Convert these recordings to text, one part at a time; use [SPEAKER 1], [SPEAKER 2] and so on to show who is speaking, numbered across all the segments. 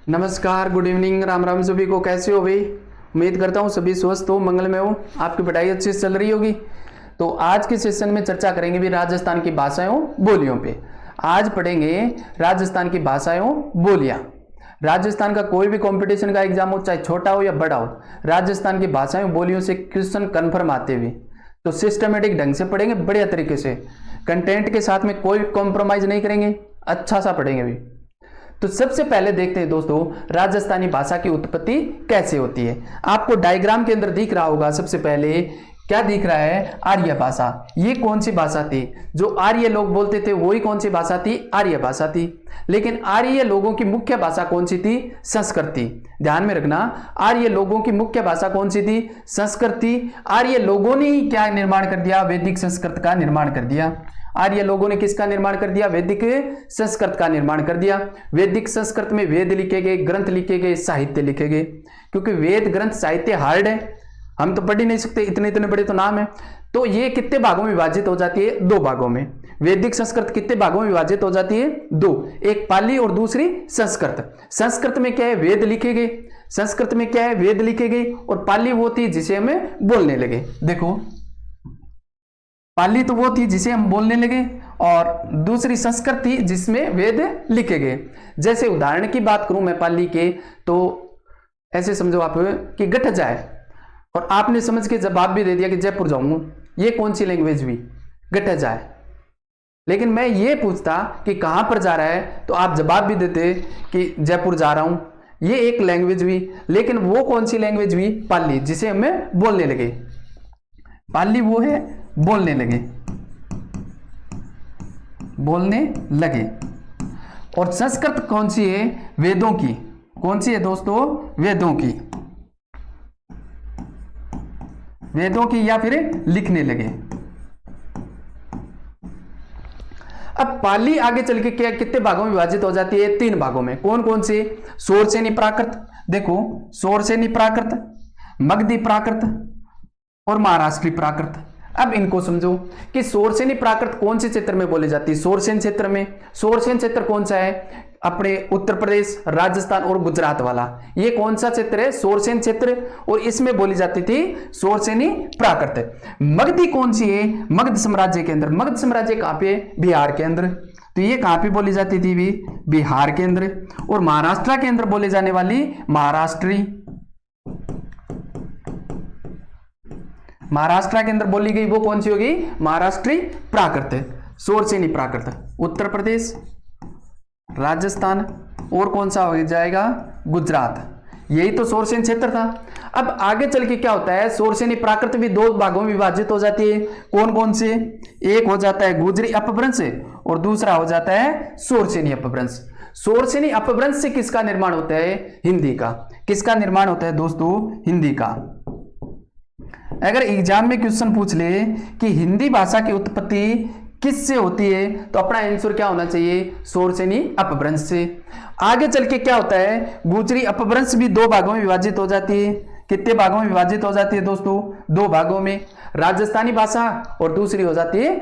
[SPEAKER 1] नमस्कार, good evening, Ram Ram सभी को। कैसे हो भाई? उम्मीद करता हूँ सभी स्वस्थ हो, मंगल में हो, आपकी पढ़ाई अच्छी से चल रही होगी। तो आज के सेशन में चर्चा करेंगे भी राजस्थान की भाषाओं बोलियों पे। आज पढ़ेंगे राजस्थान की भाषाओं बोलियां। राजस्थान का कोई भी कंपटीशन का एग्जाम हो, चाहे छोटा हो या बड़ा हो, राजस्थान की भाषाओं बोलियों से क्वेश्चन कन्फर्म आते हुए तो सिस्टमेटिक ढंग से पढ़ेंगे, बढ़िया तरीके से, कंटेंट के साथ में कोई कॉम्प्रोमाइज नहीं करेंगे, अच्छा सा पढ़ेंगे भी। तो सबसे पहले देखते हैं दोस्तों, राजस्थानी भाषा की उत्पत्ति कैसे होती है। आपको डायग्राम के अंदर दिख रहा होगा, सबसे पहले क्या दिख रहा है? आर्य भाषा। ये कौन सी भाषा थी? जो आर्य लोग बोलते थे वही कौन सी भाषा थी? आर्य भाषा थी। लेकिन आर्य लोगों की मुख्य भाषा कौन सी थी? संस्कृत थी। ध्यान में रखना, आर्य लोगों की मुख्य भाषा कौन सी थी? संस्कृत थी। आर्य लोगों ने ही क्या निर्माण कर दिया? वैदिक संस्कृत का निर्माण कर दिया। आर्य लोगों ने किसका निर्माण कर दिया? वैदिक संस्कृत का निर्माण कर दिया। वैदिक संस्कृत में वेद लिखे गए, ग्रंथ लिखे गए, साहित्य लिखे गए। क्योंकि वेद ग्रंथ साहित्य हार्ड है, हम तो पढ़ ही नहीं सकते, इतने इतने बड़े तो नाम है। तो ये कितने भागों में विभाजित हो जाती है? दो भागों में। वैदिक संस्कृत कितने भागों में विभाजित हो जाती है? दो, एक पाली और दूसरी संस्कृत। संस्कृत में क्या है? वेद लिखे गए। संस्कृत में क्या है? वेद लिखे गए। और पाली वो थी जिसे हमें बोलने लगे। देखो, पाली तो वो थी जिसे हम बोलने लगे, और दूसरी संस्कृत थी जिसमें वेद लिखे गए। जैसे उदाहरण की बात करूं मैं पाली के, तो ऐसे समझो आप कि गठजा है, और आपने समझ के जवाब भी दे दिया कि जयपुर जाऊंगा। ये कौन सी लैंग्वेज हुई? गठजा है। लेकिन मैं ये पूछता कि कहां पर जा रहा है, तो आप जवाब भी देते कि जयपुर जा रहा हूं। ये एक लैंग्वेज हुई। लेकिन वो कौन सी लैंग्वेज हुई? पाली, जिसे हमें बोलने लगे। पाली वो है बोलने लगे, बोलने लगे। और संस्कृत कौन सी है? वेदों की। कौन सी है दोस्तों? वेदों की। वेदों की, या फिर लिखने लगे। अब पाली आगे चल के क्या कितने भागों में विभाजित हो जाती है? तीन भागों में। कौन कौन से? शोरसेनी प्राकृत। देखो, शोरसेनी प्राकृत, मगधी प्राकृत और महाराष्ट्री प्राकृत। अब इनको समझो कि शोरसेनी प्राकृत कौन से क्षेत्र में बोली जाती है? शोरसेन क्षेत्र में। शोरसेन क्षेत्र कौन सा है? अपने उत्तर प्रदेश, राजस्थान और गुजरात वाला। ये कौन सा क्षेत्र है? शोरसेन क्षेत्र। और इसमें बोली जाती थी शोरसेनी प्राकृत। मगधी कौन सी है? मगध साम्राज्य के अंदर। मगध साम्राज्य कहां पे? बिहार के अंदर। तो ये कहां पे बोली जाती थी भी? बिहार के अंदर। और महाराष्ट्र के अंदर बोले जाने वाली महाराष्ट्री। महाराष्ट्र के अंदर बोली गई वो कौन सी होगी? महाराष्ट्री प्राकृत, शोरसेनी प्राकृत। उत्तर प्रदेश, राजस्थान और कौन सा हो जाएगा? गुजरात। यही तो शोरसेन क्षेत्र था। अब आगे चल के क्या होता है? शोरसेनी प्राकृत भी दो भागों में विभाजित हो जाती है। कौन कौन से? एक हो जाता है गुजरी अपभ्रंश और दूसरा हो जाता है शोरसेनी अपभ्रंश। शोरसेनी अपभ्रंश से किसका निर्माण होता है? हिंदी का। किसका निर्माण होता है दोस्तों? हिंदी का। अगर एग्जाम में क्वेश्चन पूछ ले कि हिंदी भाषा की उत्पत्ति किससे होती है, तो अपना आंसर क्या होना चाहिए? शोरसेनी अपभ्रंश से। आगे चल के क्या होता है? गुजरी अपभ्रंश भी दो भागों में विभाजित हो जाती है। कितने भागों में विभाजित हो जाती है दोस्तों? दो भागों में। राजस्थानी भाषा और दूसरी हो जाती है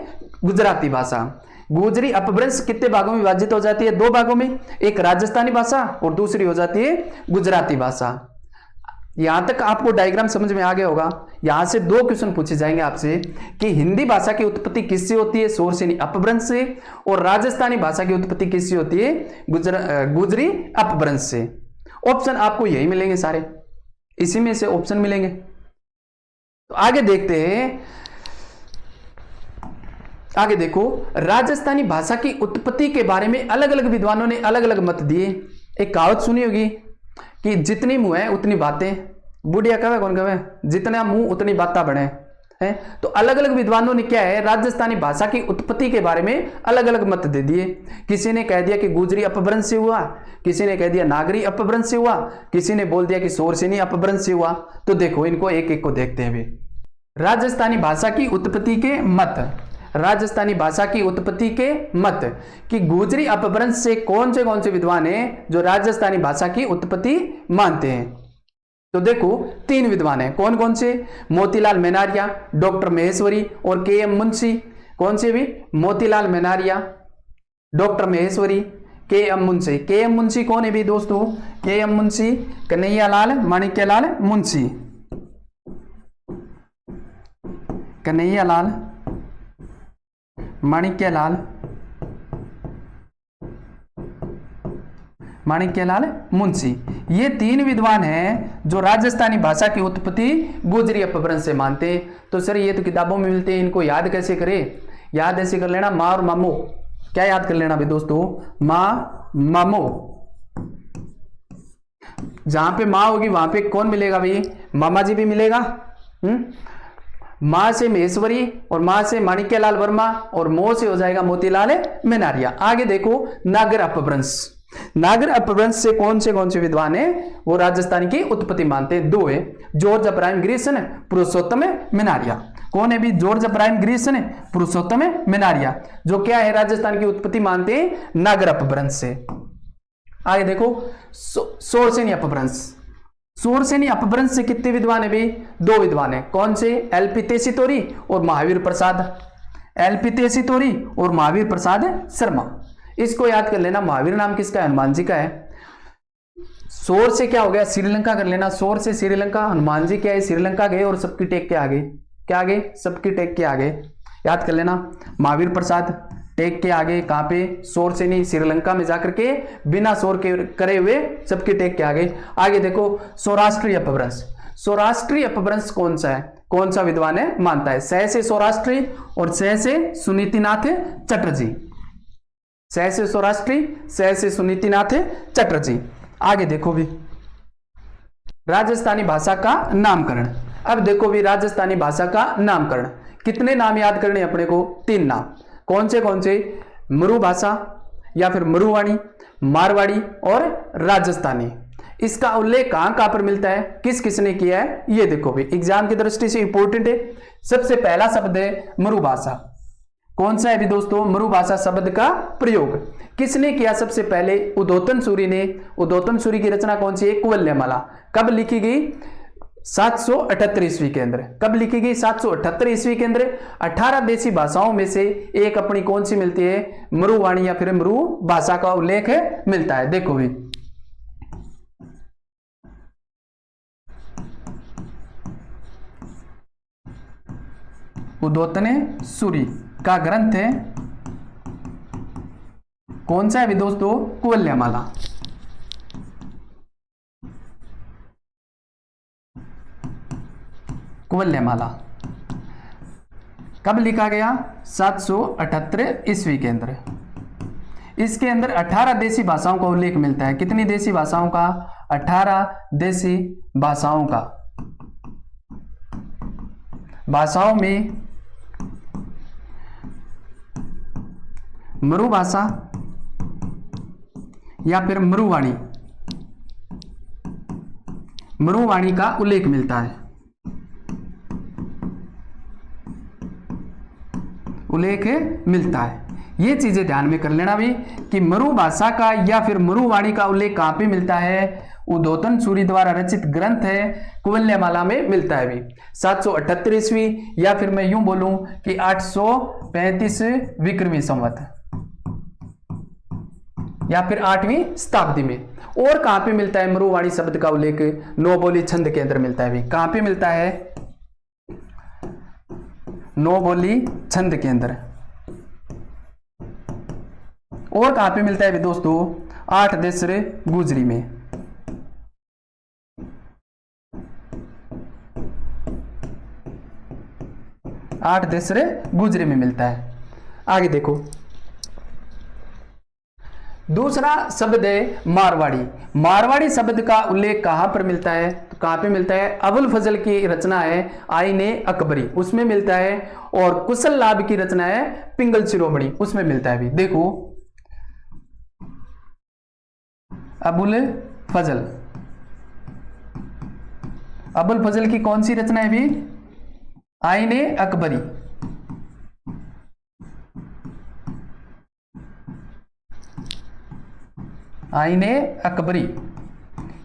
[SPEAKER 1] गुजराती भाषा। गुजरी अपभ्रंश कितने भागों में विभाजित हो जाती है? दो भागों में। एक राजस्थानी भाषा और दूसरी हो जाती है गुजराती भाषा। यहां तक आपको डायग्राम समझ में आ गया होगा। यहां से दो क्वेश्चन पूछे जाएंगे आपसे कि हिंदी भाषा की उत्पत्ति किससे होती है? शोरसेनी अपभ्रंश से। और राजस्थानी भाषा की उत्पत्ति किससे होती है? गुजरी अपभ्रंश से। ऑप्शन आपको यही मिलेंगे सारे, इसी में से ऑप्शन मिलेंगे। तो आगे देखते हैं। आगे देखो, राजस्थानी भाषा की उत्पत्ति के बारे में अलग अलग विद्वानों ने अलग अलग मत दिए। एक कहावत सुनी होगी कि जितनी मुंह है उतनी बातें। बुढ़िया कहे कौन कहे? जितना मुंह उतनी बातें बढ़े हैं। तो अलग अलग विद्वानों ने क्या है? राजस्थानी भाषा की उत्पत्ति के बारे में अलग अलग मत दे दिए। किसी ने कह दिया कि गुजरी अपभ्रंश से हुआ, किसी ने कह दिया नागरी अपभ्रंश से हुआ, किसी ने बोल दिया कि शोरसेनी अपभ्रंश से हुआ। तो देखो, इनको एक एक को देखते हैं भी। राजस्थानी भाषा की उत्पत्ति के मत। राजस्थानी भाषा की उत्पत्ति के मत कि गुजरी अपभ्रंश से कौन से विद्वान हैं जो राजस्थानी भाषा की उत्पत्ति मानते हैं? तो देखो, तीन विद्वान हैं। कौन कौन से? मोतीलाल मेनारिया, डॉक्टर महेश्वरी और के एम मुंशी। कौन से भी? मोतीलाल मेनारिया, डॉक्टर महेश्वरी, के एम मुंशी। के एम मुंशी कौन है भी दोस्तों? के एम मुंशी कन्हैयालाल माणिक्यलाल मुंशी, कन्हैयालाल माणिक्यलाल माणिक्यलाल मुंशी। ये तीन विद्वान हैं जो राजस्थानी भाषा की उत्पत्ति गोजरी अपभ्रंश से मानते हैं। तो सर ये तो किताबों में मिलते हैं, इनको याद कैसे करें? याद ऐसे कर लेना, माँ और मामो। क्या याद कर लेना भाई दोस्तों? माँ मामो। जहां पे माँ होगी वहां पे कौन मिलेगा भाई? मामा जी भी मिलेगा। माँ से महेश्वरी और माँ से माणिक्यलाल वर्मा और मो से हो जाएगा मोतीलाल मेनारिया। आगे देखो नागर अपभ्रंश। नागर अपभ्रंश से कौन से विद्वान है वो राजस्थान की उत्पत्ति मानते हैं? दो है, जॉर्ज अब्राहम ग्रीसन, पुरुषोत्तम मेनारिया। कौन है भी? जॉर्ज अब्राहम ग्रीसन, पुरुषोत्तम मेनारिया, जो क्या है राजस्थान की उत्पत्ति मानते हैं नागर अपभ्रंश से। आगे देखो सोरसेनी अपभ्रंश। सोरसेनी अपभ्रंश से कितने विद्वान है भाई? दो विद्वान है। कौन से? एलपी तेसीतोरी और महावीर प्रसाद। एलपी तेसीतोरी और महावीर प्रसाद शर्मा। इसको याद कर लेना। महावीर नाम किसका है? हनुमान जी का है। सोर से क्या हो गया? श्रीलंका कर लेना। सोर से श्रीलंका। हनुमान जी क्या है? श्रीलंका गए और सबकी टेक के आगे। क्या आगे? सबकी टेक के आगे। याद कर लेना। महावीर प्रसाद टेक के आगे कहां पे? सोर से नहीं, श्रीलंका में जाकर के बिना सोर के करे हुए सबकी टेक के आगे। आगे देखो सौराष्ट्रीय अपभ्रंश। सौराष्ट्रीय अपभ्रंश कौन सा है? कौन सा विद्वान है मानता है? सह से सौराष्ट्री और सह से सुनीतिनाथ चटर्जी। सह से सौराष्ट्री, सह से सुनीतिनाथ चटर्जी। आगे देखो भी राजस्थानी भाषा का नामकरण। अब देखो भी राजस्थानी भाषा का नामकरण। कितने नाम याद करने अपने को? तीन नाम। कौन से? मरु भाषा या फिर मरुवाणी, मारवाड़ी और राजस्थानी। इसका उल्लेख कहां पर मिलता है? किस किसने किया है? ये देखो भी एग्जाम की दृष्टि से इंपॉर्टेंट है। सबसे पहला शब्द है मरु भाषा। कौन सा है भी दोस्तों? मरु भाषा शब्द का प्रयोग किसने किया? सबसे पहले उद्योतन सूरी ने। उद्योतन सूरी की रचना कौन सी है? कुवलयमाला। कब लिखी गई? 778 ईस्वी के अंदर। कब लिखी गई? 778 ईस्वी के अंदर। 18 देशी भाषाओं में से एक अपनी कौन सी मिलती है? मरुवाणी या फिर मरु भाषा का उल्लेख मिलता है। देखो भी उद्योतन सूरी का ग्रंथ है कौन सा है भी दोस्तों? कुवलयमाला। कुवलयमाला कब लिखा गया? 778 ईस्वी के अंदर। इसके अंदर 18 देशी भाषाओं का उल्लेख मिलता है। कितनी देशी भाषाओं का? 18 देशी भाषाओं का। भाषाओं में मरु भाषा या फिर मरुवाणी, मरुवाणी का उल्लेख मिलता है। उल्लेख मिलता है। ये चीजें ध्यान में कर लेना भी कि मरु भाषा का या फिर मरुवाणी का उल्लेख कहां पे मिलता है? उद्योतन सूरी द्वारा रचित ग्रंथ है कुवलयमाला में मिलता है भी। 778 ईस्वी या फिर मैं यूं बोलूं कि 835 विक्रमी संवत या फिर 8वीं शताब्दी में। और कहां पे मिलता है मरुवाणी शब्द का उल्लेख? नौबोली छंद के अंदर मिलता है भी। कहां पे मिलता है? नौबोली छंद के अंदर। और कहां पे मिलता है भी दोस्तों? 8 देसरे गुजरी में। 8 देसरे गुजरी में मिलता है। आगे देखो दूसरा शब्द है मारवाड़ी। मारवाड़ी शब्द का उल्लेख कहां पर मिलता है? तो कहां पे मिलता है? अबुल फजल की रचना है आईने अकबरी, उसमें मिलता है। और कुशल लाभ की रचना है पिंगल शिरोमणि, उसमें मिलता है भी। देखो अबुल फजल, अबुल फजल की कौन सी रचना है भी? आईने अकबरी। आईने अकबरी,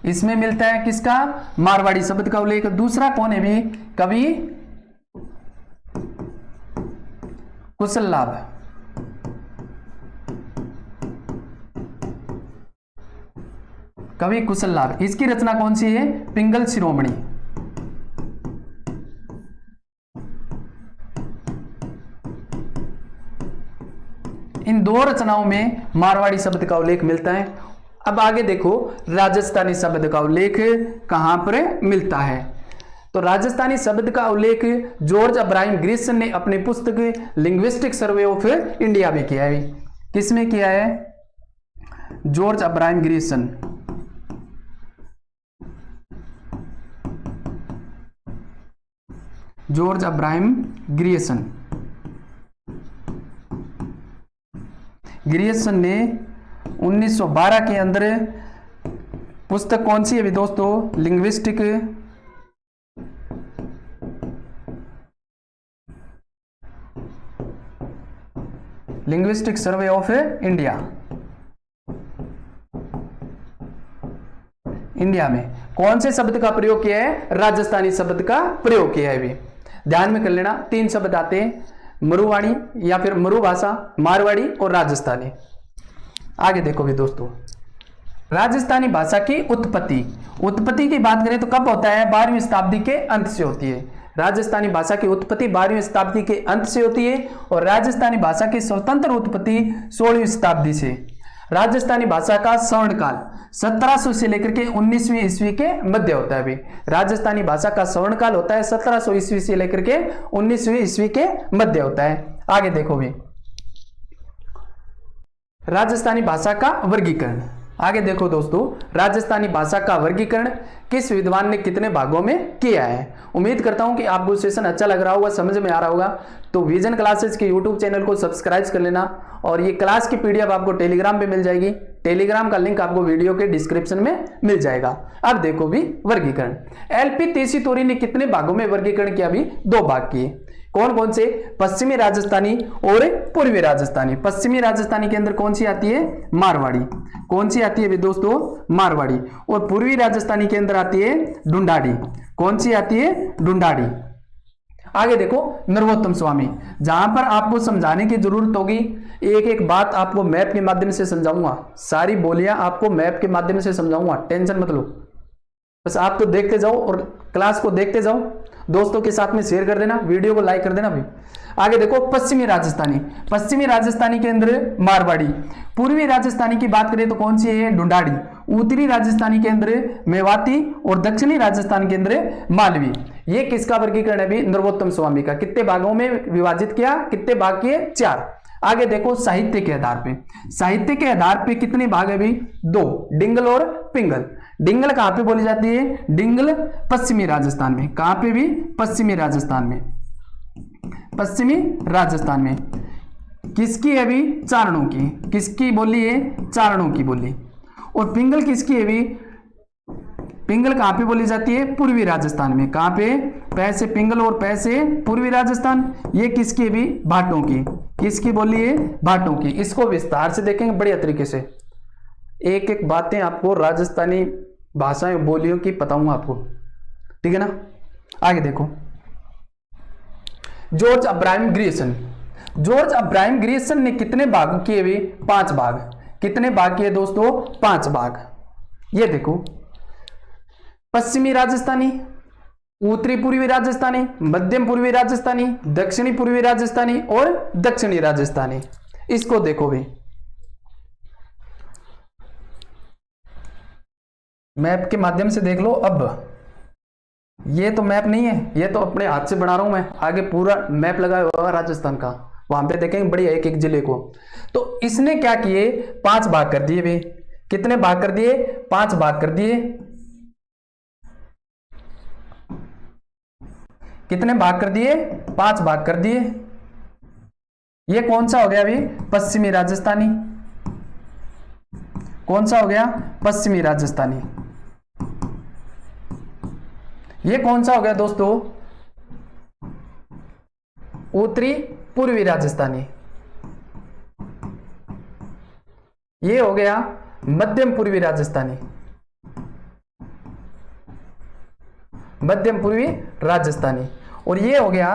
[SPEAKER 1] इसमें मिलता है किसका? मारवाड़ी शब्द का उल्लेख। दूसरा कौन है भी? कवि कुशल लाभ। कवि कुशल लाल, इसकी रचना कौन सी है? पिंगल शिरोमणि। इन दो रचनाओं में मारवाड़ी शब्द का उल्लेख मिलता है। अब आगे देखो राजस्थानी शब्द का उल्लेख कहां पर मिलता है। तो राजस्थानी शब्द का उल्लेख जॉर्ज अब्राहम ग्रिसन ने अपनी पुस्तक लिंग्विस्टिक सर्वे ऑफ इंडिया में किया है। किसमें किया है? George Abraham Grierson. George Abraham Grierson ने 1912 के अंदर पुस्तक कौन सी है भी दोस्तों? लिंग्विस्टिक सर्वे ऑफ इंडिया में कौन से शब्द का प्रयोग किया है? राजस्थानी शब्द का प्रयोग किया है। भी ध्यान में कर लेना, 3 शब्द आते हैं, मरुवाणी या फिर मरु भाषा, मारवाड़ी और राजस्थानी। आगे देखो भी दोस्तों, राजस्थानी भाषा की उत्पत्ति की बात करें तो कब होता है? 12वीं शताब्दी के अंत से होती है। राजस्थानी भाषा की उत्पत्ति 12वीं शताब्दी के अंत से होती है और राजस्थानी भाषा की स्वतंत्र उत्पत्ति 16वीं शताब्दी से। राजस्थानी भाषा का स्वर्णकाल 1700 से लेकर के 19वीं ईस्वी के मध्य होता है। भी राजस्थानी भाषा का स्वर्णकाल होता है 1700 ईस्वी से लेकर के 19वीं ईस्वी के मध्य होता है। आगे देखो भी राजस्थानी भाषा का वर्गीकरण। आगे देखो दोस्तों, राजस्थानी भाषा का वर्गीकरण किस विद्वान ने कितने भागों में किया है। उम्मीद करता हूं कि आपको सेशन अच्छा लग रहा होगा, समझ में आ रहा होगा। तो विजन क्लासेस के यूट्यूब चैनल को सब्सक्राइब कर लेना और ये क्लास की पीडीएफ आपको टेलीग्राम पे मिल जाएगी। टेलीग्राम का लिंक आपको वीडियो के डिस्क्रिप्शन में मिल जाएगा। अब देखो भी वर्गीकरण। एलपी तेसीतोरी ने कितने भागों में वर्गीकरण किया? भी 2 भाग किए। कौन कौन से? पश्चिमी राजस्थानी और पूर्वी राजस्थानी। पश्चिमी राजस्थानी के अंदर कौन सी आती है? मारवाड़ी। कौन सी आती है दोस्तों? मारवाड़ी। और पूर्वी राजस्थानी के अंदर आती है ढूंढाड़ी। कौन सी आती है? ढूंढाड़ी। आगे देखो नरोत्तम स्वामी। जहां पर आपको समझाने की जरूरत होगी, एक एक बात आपको मैप के माध्यम से समझाऊंगा, सारी बोलियां आपको मैप के माध्यम से समझाऊंगा, टेंशन मत लो। बस आप तो देखते जाओ और क्लास को देखते जाओ, दोस्तों के साथ में शेयर कर देना, वीडियो को लाइक कर देना भाई। आगे देखो पश्चिमी राजस्थानी। पश्चिमी राजस्थानी के अंदर मारवाड़ी। पूर्वी राजस्थानी की बात करें तो कौन सी है? ढूंढाड़ी। उत्तरी राजस्थानी के अंदर मेवाती और दक्षिणी राजस्थान के अंदर मालवी। ये किसका वर्गीकरण है? भी नरोत्तम स्वामी का। कितने भागों में विभाजित किया? कितने भाग किए? 4। आगे देखो साहित्य के आधार पे। साहित्य के आधार पे कितने भाग है? भी 2, डिंगल और पिंगल। डिंगल कहां पे बोली जाती है? डिंगल पश्चिमी राजस्थान में। कहां पे? भी पश्चिमी राजस्थान में। पश्चिमी राजस्थान में किसकी है? भी चारणों की। किसकी बोली है? चारणों की बोली। और पिंगल किसकी है? भी पिंगल कहां पे बोली जाती है? पूर्वी राजस्थान में। कहां पे? पैसे पिंगल और पैसे पूर्वी राजस्थान। ये किसकी है? भी भाटों की। किसकी बोली है? भाटों की। इसको विस्तार से देखेंगे बढ़िया तरीके से, एक एक बातें आपको राजस्थानी भाषाएं बोलियों की बताऊंगा आपको, ठीक है ना। आगे देखो George Abraham Grierson. George Abraham Grierson ने कितने भाग किए? भी 5 भाग। कितने भाग किए दोस्तों? 5 भाग। ये देखो पश्चिमी राजस्थानी, उत्तरी पूर्वी राजस्थानी, मध्यम पूर्वी राजस्थानी, दक्षिणी पूर्वी राजस्थानी और दक्षिणी राजस्थानी। इसको देखो भी, मैप के माध्यम से देख लो। अब ये तो मैप नहीं है, ये तो अपने हाथ से बना रहा हूं मैं। आगे पूरा मैप लगाया हुआ राजस्थान का, वहां पे देखेंगे बढ़िया एक एक जिले को। तो इसने क्या किए? 5 भाग कर दिए भी। कितने भाग कर दिए? 5 भाग कर दिए। कितने भाग कर दिए? 5 भाग कर दिए। ये कौन सा हो गया अभी? पश्चिमी राजस्थानी। कौन सा हो गया? पश्चिमी राजस्थानी। ये कौन सा हो गया दोस्तों? उत्तरी पूर्वी राजस्थानी। ये हो गया मध्यम पूर्वी राजस्थानी। मध्यम पूर्वी राजस्थानी। और ये हो गया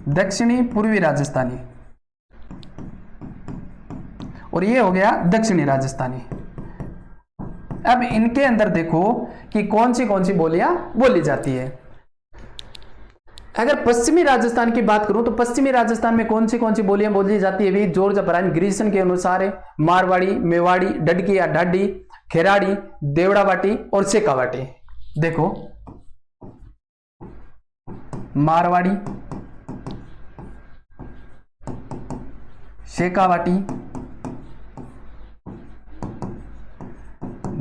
[SPEAKER 1] दक्षिणी पूर्वी राजस्थानी। और ये हो गया दक्षिणी राजस्थानी। अब इनके अंदर देखो कि कौन सी बोलियां बोली जाती है। अगर पश्चिमी राजस्थान की बात करूं तो पश्चिमी राजस्थान में कौन सी बोलियां बोली जाती है भी जॉर्ज अब्राहम ग्रीसन के अनुसार है मारवाड़ी, मेवाड़ी, डडकी या ढाडी, खेराड़ी, देवड़ावाटी और शेखावाटी। देखो मारवाड़ी, शेखावाटी,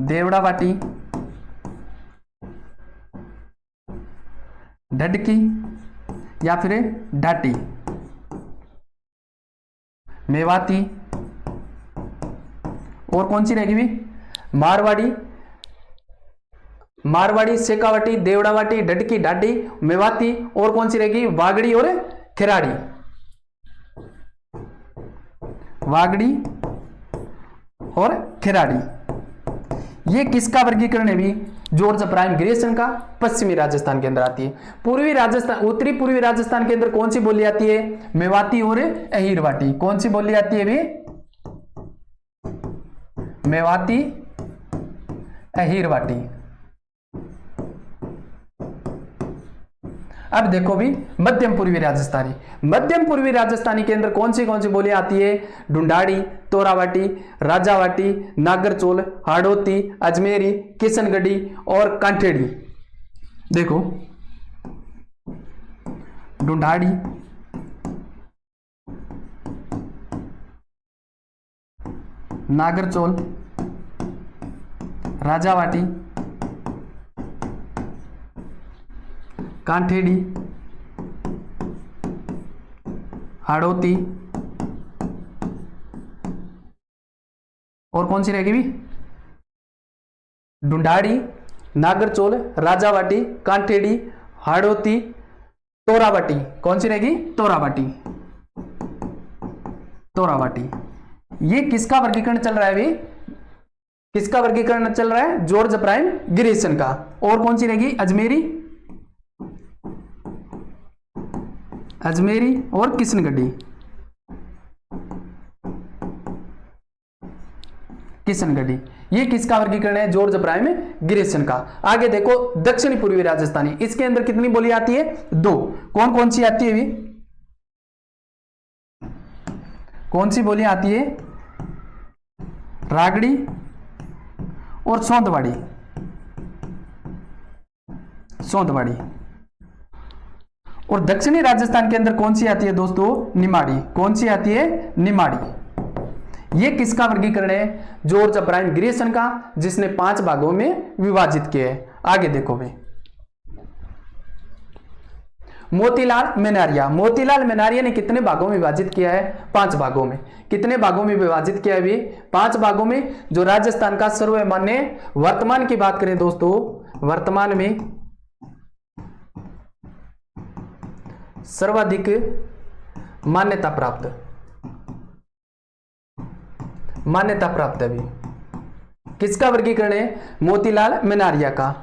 [SPEAKER 1] देवड़ावाटी, ढडकी या फिर ढाटी, मेवाती और कौन सी रहेगी भी मारवाड़ी, शेखावाटी, देवड़ावाटी, ढडकी, ढाडी, मेवाती और कौन सी रहेगी वागड़ी और खिराड़ी। वागड़ी और खिराड़ी, ये किसका वर्गीकरण है भी जॉर्ज अब्राहम ग्रीसन का, पश्चिमी राजस्थान के अंदर आती है। पूर्वी राजस्थान, उत्तरी पूर्वी राजस्थान के अंदर कौन सी बोली आती है मेवाती और अहीरवाटी। कौन सी बोली आती है भी मेवाती, अहीरवाटी। अब देखो भी मध्यम पूर्वी राजस्थानी के अंदर कौन सी बोलियां आती है ढूंढाड़ी, तोरावाटी, राजावाटी, नागरचोल, हाड़ौती, अजमेरी, किशनगढ़ी और कांठेड़ी। देखो ढूंढाड़ी, नागरचोल, राजावाटी, कांठेड़ी, हाड़ौती और कौन सी रहेगी भी ढूंढाड़ी, नागरचोल, राजावाटी, कांठेड़ी, हाड़ौती, तोरावाटी। कौन सी रहेगी तोरावाटी। ये किसका वर्गीकरण चल रहा है भी किसका वर्गीकरण चल रहा है जॉर्ज अब्राहम ग्रीसन का। और कौन सी रहेगी अजमेरी और किशनगढ़ी। ये किसका वर्गीकरण है जॉर्ज अब्राहम ग्रीसन का। आगे देखो दक्षिणी पूर्वी राजस्थानी, इसके अंदर कितनी बोली आती है दो। कौन सी आती है भी कौन सी बोली आती है रागड़ी और सौंदवाड़ी। और दक्षिणी राजस्थान के अंदर कौन सी आती है दोस्तों निमाड़ी। कौन सी आती है निमाड़ी। ये किसका वर्गीकरण है जॉर्ज अब्राहम ग्रीसन का, जिसने 5 भागों में विभाजित किया है। आगे देखो भाई मोतीलाल मेनारिया ने कितने भागों में विभाजित किया है 5 भागों में। कितने भागों में विभाजित किया है भी 5 भागों में। जो राजस्थान का सर्वमान्य वर्तमान की बात करें दोस्तों, वर्तमान में सर्वाधिक मान्यता प्राप्त अभी किसका वर्गीकरण है मोतीलाल मेनारिया का।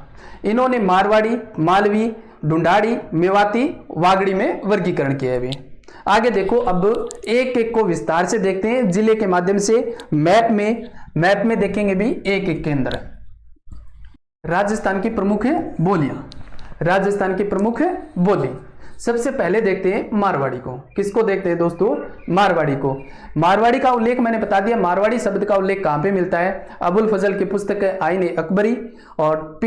[SPEAKER 1] इन्होंने मारवाड़ी, मालवी, ढूंढाड़ी, मेवाती, वागड़ी में वर्गीकरण किया है अभी। आगे देखो अब एक एक को विस्तार से देखते हैं जिले के माध्यम से। मैप में देखेंगे भी एक एक के अंदर राजस्थान की प्रमुख बोली। सबसे पहले देखते हैं मारवाड़ी को। किसको देखते हैं दोस्तों मारवाड़ी को। मारवाड़ी का उल्लेख मैंने बता दिया। मारवाड़ी शब्द का उल्लेख कहां पे मिलता है अबुल फजल की पुस्तक है आईने अकबरी और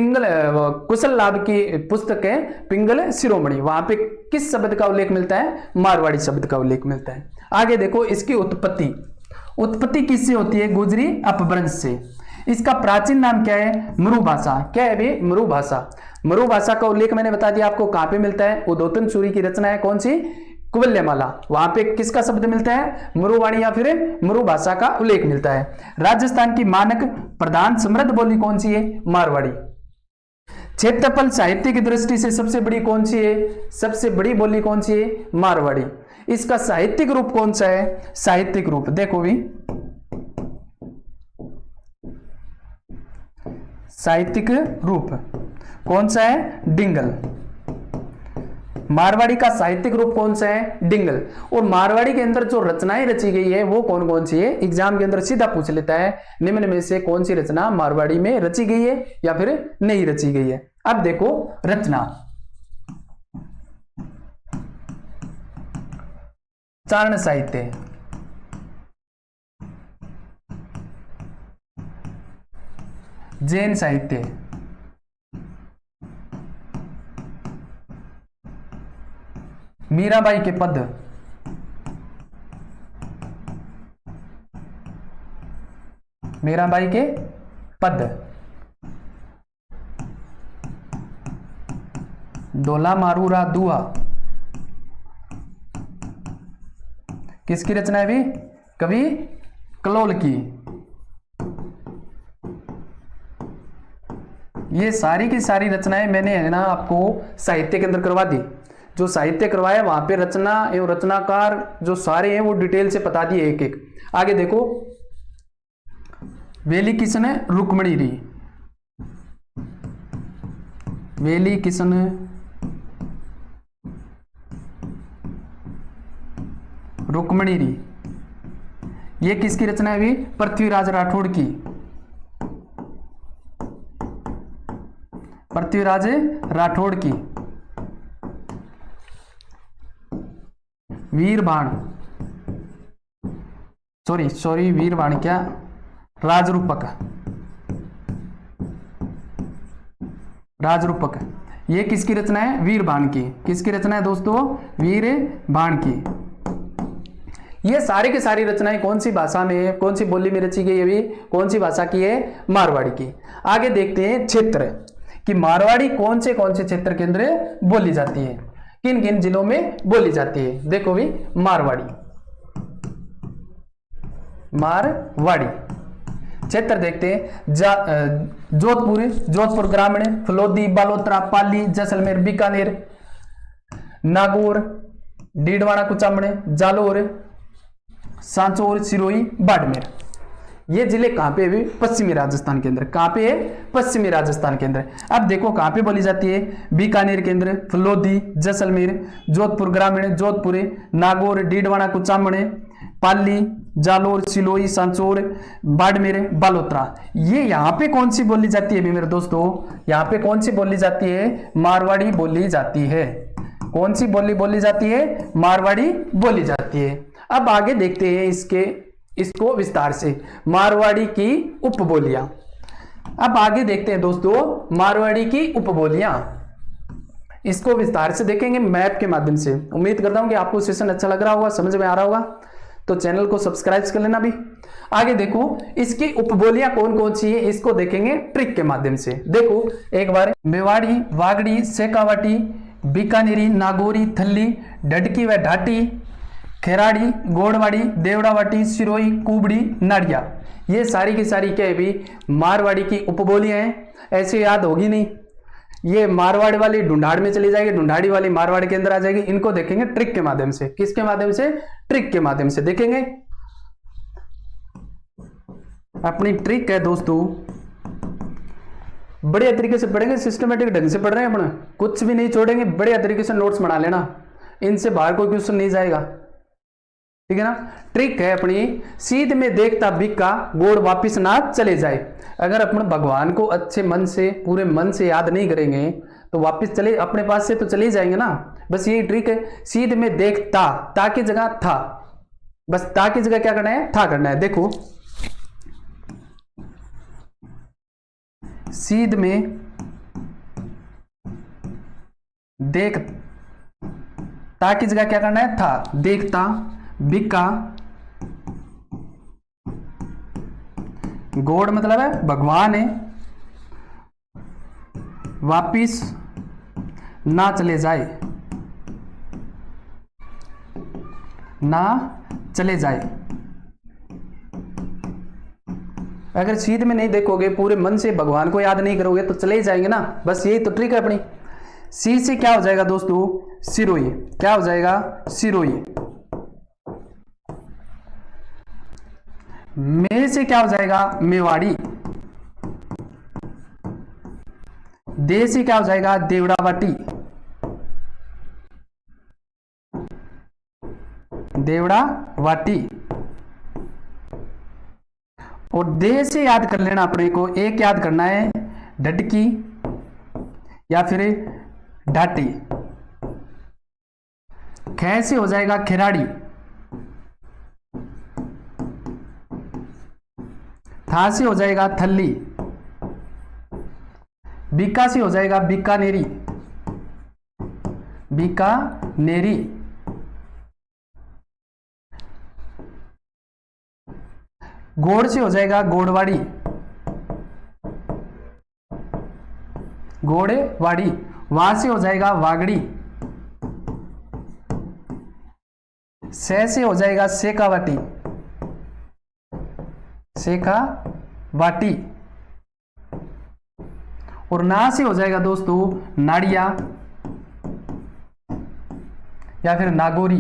[SPEAKER 1] कुशल लाभ की पुस्तक है पिंगल शिरोमणि। वहां पे किस शब्द का उल्लेख मिलता है मारवाड़ी शब्द का उल्लेख मिलता है। आगे देखो इसकी उत्पत्ति किससे होती है गुजरी अपभ्रंश से। इसका प्राचीन नाम क्या है मरु भाषा। क्या है भी मरु भाषा का उल्लेख मैंने बता दिया आपको कहां पे मिलता है। उद्योतन सूरी की रचना है कौन सी कुवल्यमाला। वहां पे किसका शब्द मिलता है मरुवाणी या फिर मरु भाषा का उल्लेख मिलता है। राजस्थान की मानक प्रधान समृद्ध बोली कौन सी है मारवाड़ी। क्षेत्रफल साहित्य की दृष्टि से सबसे बड़ी कौन सी है सबसे बड़ी बोली कौन सी है मारवाड़ी। इसका साहित्यिक रूप कौन सा है साहित्यिक रूप देखो भी साहित्यिक रूप कौन सा है डिंगल। मारवाड़ी का साहित्यिक रूप कौन सा है? डिंगल। और मारवाड़ी के अंदर जो रचनाएं रची गई है वो कौन कौन सी है? एग्जाम के अंदर सीधा पूछ लेता है, निम्न में से कौन सी रचना मारवाड़ी में रची गई है या फिर नहीं रची गई है। अब देखो रचना, चारण साहित्य, जैन साहित्य, मीराबाई के पद, मीराबाई के पद, डोला मारूरा दुआ, किसकी रचना है भी? कवि कलोल की। ये सारी की सारी रचनाएं मैंने है ना आपको साहित्य के अंदर करवा दी। जो साहित्य करवाया वहां पे रचना एवं रचनाकार जो सारे हैं वो डिटेल से बता दिए एक एक। आगे देखो, वेली किशन रुक्मणी री, वेली किशन रुक्मणी री, ये किसकी रचना है भी? पृथ्वीराज राठौड़ की, पृथ्वीराज राठौड़ की। वीरबाण, सॉरी वीरबाण क्या, राजरूपक, राजरूपक, ये किसकी रचना है? वीरबाण की। किसकी रचना है दोस्तों? वीरबाण की। ये सारी की सारी रचनाएं कौन सी भाषा में, कौन सी बोली में रची गई है? भी कौन सी भाषा की है? मारवाड़ी की। आगे देखते हैं क्षेत्र कि मारवाड़ी कौन से क्षेत्र के अंदर बोली जाती है, किन किन जिलों में बोली जाती है। देखो भी, मारवाड़ी, मारवाड़ी क्षेत्र देखते हैं, जोधपुर ग्रामीण, फलोदी, बालोतरा, पाली, जैसलमेर, बीकानेर, नागौर, डीडवाना, कुचामण, जालोर, सांचौर, सिरोही, बाड़मेर। ये जिले कहां पे भी? पश्चिमी राजस्थान के अंदर। कहां पे है? पश्चिमी राजस्थान के अंदर। अब देखो कहां पे बोली जाती है? बीकानेर के अंदर, फलोदी, जैसलमेर, जोधपुर ग्रामीण, जोधपुर, नागौर, डीडवाना, कुचामण, पाली, जालोर, सिलोई, सांचौर, बाड़मेर, बालोतरा। ये यहाँ पे कौन सी बोली जाती है मेरे दोस्तों? यहाँ पे कौन सी बोली जाती है? मारवाड़ी बोली जाती है। कौन सी बोली जाती है? मारवाड़ी बोली जाती है। अब आगे देखते हैं इसको विस्तार से, मारवाड़ी की उपबोलियां। अब आगे देखते हैं दोस्तों मारवाड़ी की उपबोलियां, इसको विस्तार से देखेंगे मैप के माध्यम से। उम्मीद करता हूं कि आपको सेशन अच्छा लग रहा होगा, समझ में आ रहा होगा, तो चैनल को सब्सक्राइब कर लेना भी। आगे देखो इसकी उपबोलियां कौन कौन सी है, इसको देखेंगे ट्रिक के माध्यम से। देखो एक बार, मेवाड़ी, वागड़ी, शेखावाटी, बीकानेरी, नागौरी, थल्ली, ढटकी व ढाटी, खेराड़ी, गोड़वाड़ी, देवड़ावाटी, सिरोही, कुबड़ी, नाड़िया। ये सारी की सारी क्या है भी? मारवाड़ी की उपबोलियां हैं। ऐसे याद होगी नहीं, ये मारवाड़ वाली ढूंढाड़ में चली जाएगी, ढूंढाड़ी वाली मारवाड़ के अंदर आ जाएगी। इनको देखेंगे ट्रिक के माध्यम से। किसके माध्यम से? ट्रिक के माध्यम से देखेंगे। अपनी ट्रिक है दोस्तों, बढ़िया तरीके से पढ़ेंगे, सिस्टमेटिक ढंग से पढ़ रहे हैं अपन, कुछ भी नहीं छोड़ेंगे, बढ़िया तरीके से नोट्स बना लेना, इनसे बाहर कोई क्वेश्चन नहीं जाएगा, ठीक है ना। ट्रिक है अपनी, सीध में देखता बिका, गोड़ वापिस ना चले जाए। अगर अपन भगवान को अच्छे मन से, पूरे मन से याद नहीं करेंगे तो वापिस चले, अपने पास से तो चले जाएंगे ना। बस यही ट्रिक है। सीध में देखता, ता की जगह था, बस ता की जगह क्या करना है? था करना है। देखो सीध में देख, ता की जगह क्या करना है? था। देखता, बिका, गोड़ मतलब है भगवान है, वापिस ना चले जाए, ना चले जाए। अगर सीध में नहीं देखोगे, पूरे मन से भगवान को याद नहीं करोगे तो चले ही जाएंगे ना। बस यही तो ट्रिक है अपनी। सी से क्या हो जाएगा दोस्तों? सिरोही। क्या हो जाएगा? सिरोही। में से क्या हो जाएगा? मेवाड़ी। दे से क्या हो जाएगा? देवड़ावाटी। देवड़ा वाटी। और दे से याद कर लेना अपने को, एक याद करना है ढटकी या फिर ढाटी। ख से हो जाएगा खिराड़ी, था से हो जाएगा थल्ली, बीका से हो जाएगा बीकानेरी, बीकानेरी। गोड़ से हो जाएगा गोड़वाड़ी, गोड़ेवाड़ी। वहां से हो जाएगा वागड़ी, से हो जाएगा सेकावाटी, सेकावाटी। और ना से हो जाएगा दोस्तों नाड़िया या फिर नागौरी।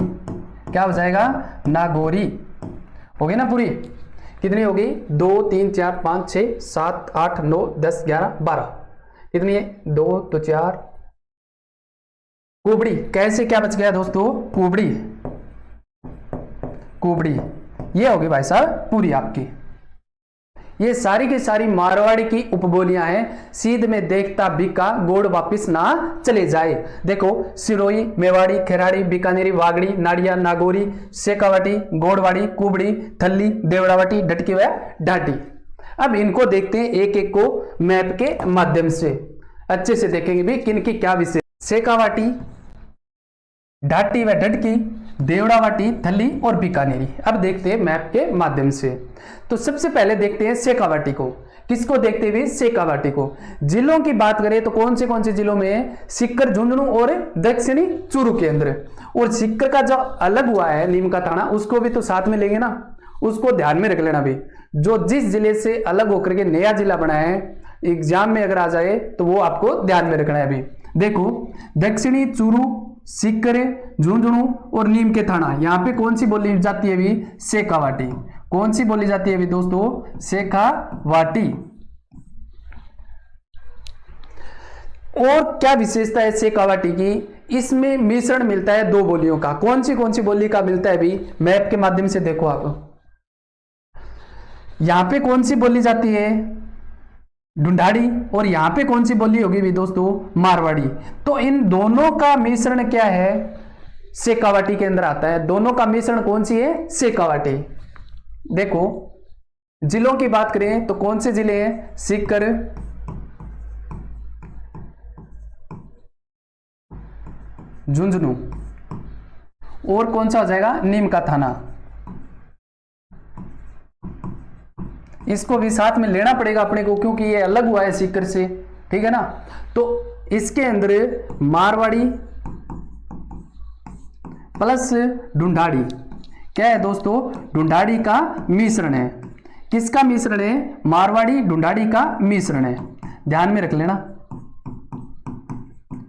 [SPEAKER 1] क्या हो जाएगा? नागौरी। हो गई ना पूरी? कितनी हो गई? 2 3 4 5 6 7 8 9 10 11 12। कितनी है? 2 तो 4। कुबड़ी। कैसे क्या बच गया दोस्तों? कुबड़ी, कुबड़ी। ये होगी भाई साहब पूरी आपकी। ये सारी की सारी मारवाड़ी की उपबोलियां हैं। सीध में देखता बीका, गोड़ वापिस ना चले जाए। देखो, सिरोही, मेवाड़ी, खेराड़ी, बीकानेरी, वागड़ी, नाड़िया, नागौरी, सेकावाटी, गोड़वाड़ी, कुबड़ी, थल्ली, देवड़ावाटी, ढटकी व ढाटी। अब इनको देखते हैं एक एक को मैप के माध्यम से, अच्छे से देखेंगे भी किनकी क्या विशेष। सेकावाटी, ढाटी व ढटकी, देवड़ावाटी, थल्ली और बीकानेरी। अब देखते हैं मैप के माध्यम से। तो सबसे पहले देखते हैं सेकावाटी को। किसको देखते हुए? सेकावाटी को। जिलों की बात करें तो कौन से जिलों में? सीकर, झुंझुनू और दक्षिणी चूरू के अंदर। और सीकर का जो अलग हुआ है नीम का थाना, उसको भी तो साथ में लेंगे ना, उसको ध्यान में रख लेना भी। जो जिस जिले से अलग होकर के नया जिला बना है, एग्जाम में अगर आ जाए तो वो आपको ध्यान में रखना है अभी। देखो, दक्षिणी चूरू, सीकर, झुंझुनू और नीम के थाना, यहां पे कौन सी बोली जाती है अभी? सेकावाटी। कौन सी बोली जाती है अभी दोस्तों? सेकावाटी। और क्या विशेषता है सेकावाटी की? इसमें मिश्रण मिलता है दो बोलियों का। कौन सी बोली का मिलता है अभी? मैप के माध्यम से देखो आप। यहां पे कौन सी बोली जाती है? ढूंढाड़ी। और यहां पे कौन सी बोली होगी भी दोस्तों? मारवाड़ी। तो इन दोनों का मिश्रण क्या है? सेकावाटी के अंदर आता है। दोनों का मिश्रण कौन सी है? सेकावाटी। देखो, जिलों की बात करें तो कौन से जिले हैं? सीकर, झुंझुनू और कौन सा हो जाएगा? नीम का थाना। इसको भी साथ में लेना पड़ेगा अपने को, क्योंकि ये अलग हुआ है सीकर से, ठीक है ना। तो इसके अंदर मारवाड़ी प्लस ढूंढाड़ी क्या है दोस्तों? ढूंढाड़ी का मिश्रण है। किसका मिश्रण है? मारवाड़ी ढूंढाड़ी का मिश्रण है। ध्यान में रख लेना,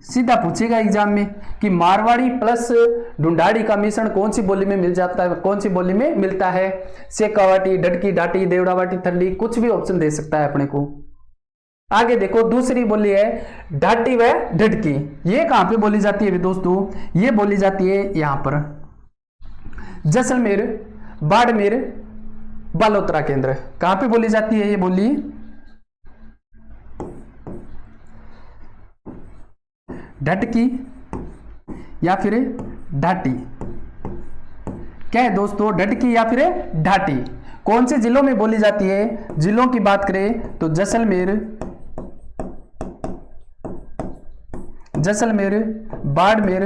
[SPEAKER 1] सीधा पूछेगा एग्जाम में कि मारवाड़ी प्लस ढूंढाड़ी का मिश्रण कौन सी बोली में मिल जाता है, कौन सी बोली में मिलता है? सेकावाटी, ढटकी, ढाटी, देवड़ावाटी, थल्ली, कुछ भी ऑप्शन दे सकता है अपने को। आगे देखो, दूसरी बोली है ढाटी व ढटकी। ये कहां पे बोली जाती है दोस्तों? ये बोली जाती है यहां पर जैसलमेर, बाड़मेर, बालोतरा के अंदर। कहां पे बोली जाती है ये बोली? ढटकी या फिर ढाटी। क्या है दोस्तों? ढटकी या फिर ढाटी। कौन से जिलों में बोली जाती है? जिलों की बात करें तो जैसलमेर, बाड़मेर,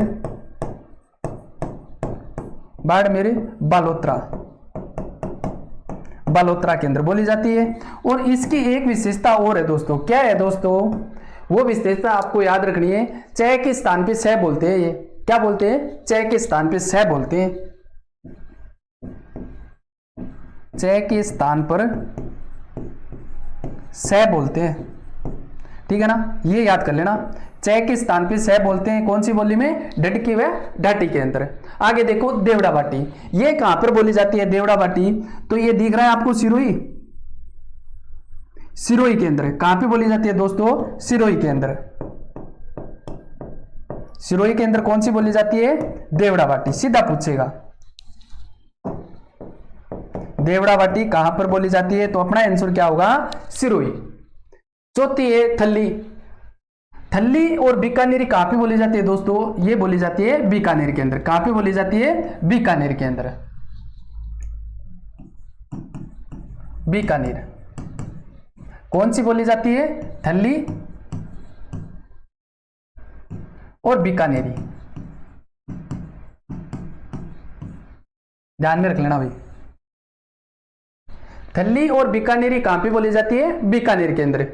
[SPEAKER 1] बालोतरा के अंदर बोली जाती है। और इसकी एक विशेषता और है दोस्तों। क्या है दोस्तों? वो विशेषता आपको याद रखनी है। च के स्थान पे स बोलते हैं। ये क्या बोलते हैं? च के स्थान पे स बोलते हैं। च के स्थान पर स बोलते हैं, ठीक है ना। ये याद कर लेना, च के स्थान पे स बोलते हैं। कौन सी बोली में? ढटकी व ढाटी के अंदर। आगे देखो, देवड़ावाटी। ये कहां पर बोली जाती है देवड़ावाटी? तो ये दिख रहा है आपको सिरोही, सिरोही के अंदर। कहां पे बोली जाती है दोस्तों? सिरोही के अंदर। सिरोही के अंदर कौन सी बोली जाती है? देवड़ावाटी। सीधा पूछेगा। देवड़ावाटी कहां पर बोली जाती है? तो अपना आंसर क्या होगा? सिरोही। चौथी है थल्ली। थल्ली और बीकानेरी कहां पे बोली जाती है दोस्तों? ये बोली जाती है बीकानेर के अंदर। कहां पे बोली जाती है? बीकानेर के अंदर। बीकानेर। कौन सी बोली जाती है? थल्ली और बीकानेरी। ध्यान में रख लेना भाई। थल्ली और बीकानेरी कहां पे बोली जाती है? बीकानेर के अंदर।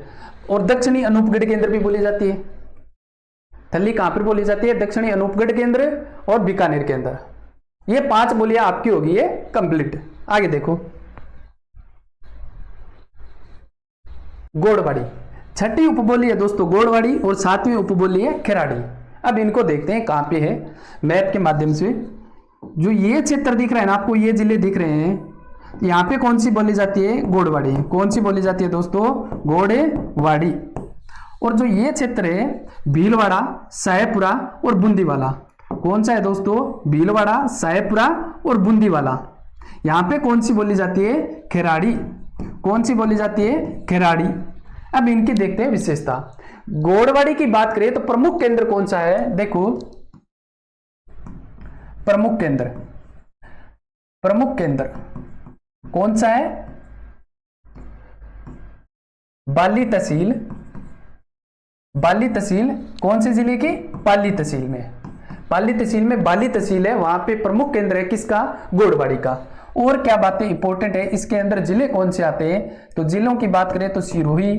[SPEAKER 1] और दक्षिणी अनूपगढ़ के अंदर भी बोली जाती है। थल्ली कहां पर बोली जाती है? दक्षिणी अनूपगढ़ के अंदर और बीकानेर के अंदर। ये 5 बोलियां आपकी होगी ये कंप्लीट। आगे देखो, गोड़वाड़ी। छठी उपबोली है दोस्तों गोड़वाड़ी और 7वीं उपबोली है खिराड़ी। अब इनको देखते हैं कहां पे है मैप के माध्यम से। जो ये क्षेत्र दिख रहा है ना आपको, ये जिले दिख रहे हैं, यहां पे कौन सी बोली जाती है? गोड़वाड़ी। कौन सी बोली जाती है दोस्तों? गोड़ेवाड़ी। और जो ये क्षेत्र है भीलवाड़ा, साहेबपुरा और बूंदीवाला, कौन सा है दोस्तों? भीलवाड़ा, साहेबपुरा और बूंदीवाला। यहां पे कौन सी बोली जाती है? खिराड़ी। कौन सी बोली जाती है? खिराड़ी। अब इनकी देखते हैं विशेषता। गोड़वाड़ी की बात करें तो प्रमुख केंद्र कौन सा है? देखो, प्रमुख केंद्र, प्रमुख केंद्र कौन सा है? बाली तहसील। बाली तहसील कौन से जिले की? पाली तहसील में। पाली तहसील में बाली तहसील है, वहां पे प्रमुख केंद्र है किसका? गोड़वाड़ी का। और क्या बातें इंपॉर्टेंट है इसके अंदर? जिले कौन से आते हैं? तो जिलों की बात करें तो सिरोही,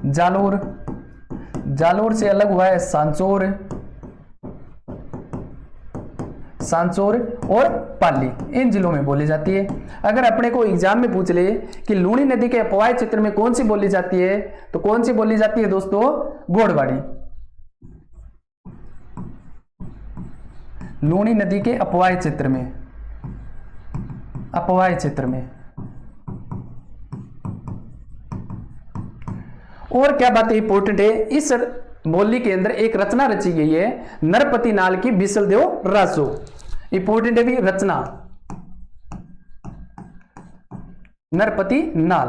[SPEAKER 1] जालोर, जालोर से अलग हुआ है सांचौर, सांचौर और पाली, इन जिलों में बोली जाती है। अगर अपने को एग्जाम में पूछ ले कि लूणी नदी के अपवाय क्षेत्र में कौन सी बोली जाती है, तो कौन सी बोली जाती है दोस्तों? गोड़वाड़ी। लूणी नदी के अपवाय क्षेत्र में, अपवाय क्षेत्र में। और क्या बात इंपॉर्टेंट है? इस बोली के अंदर एक रचना रची गई है नरपति नाल की बिसलदेव रासो। इंपॉर्टेंट है भी रचना, नरपति नाल।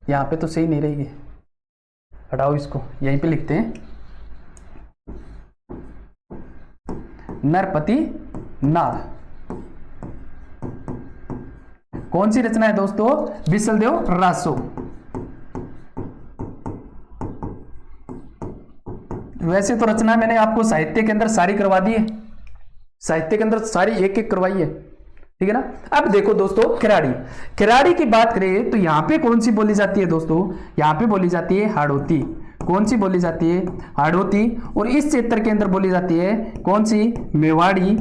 [SPEAKER 1] यहां पे तो सही नहीं रहेगी, हटाओ इसको, यहीं पे लिखते हैं नरपति नाल। कौन सी रचना है दोस्तों? बिसलदेव रासो। वैसे तो रचना मैंने आपको साहित्य के अंदर सारी करवा दी है, साहित्य के अंदर सारी एक एक करवाई है, ठीक है ना। अब देखो दोस्तों खिराड़ी। खिराड़ी की बात करें तो यहां पे कौन सी बोली जाती है दोस्तों? यहां पे बोली जाती है हाड़ौती। कौन सी बोली जाती है? हाड़ौती। और इस क्षेत्र के अंदर बोली जाती है कौन सी? मेवाड़ी।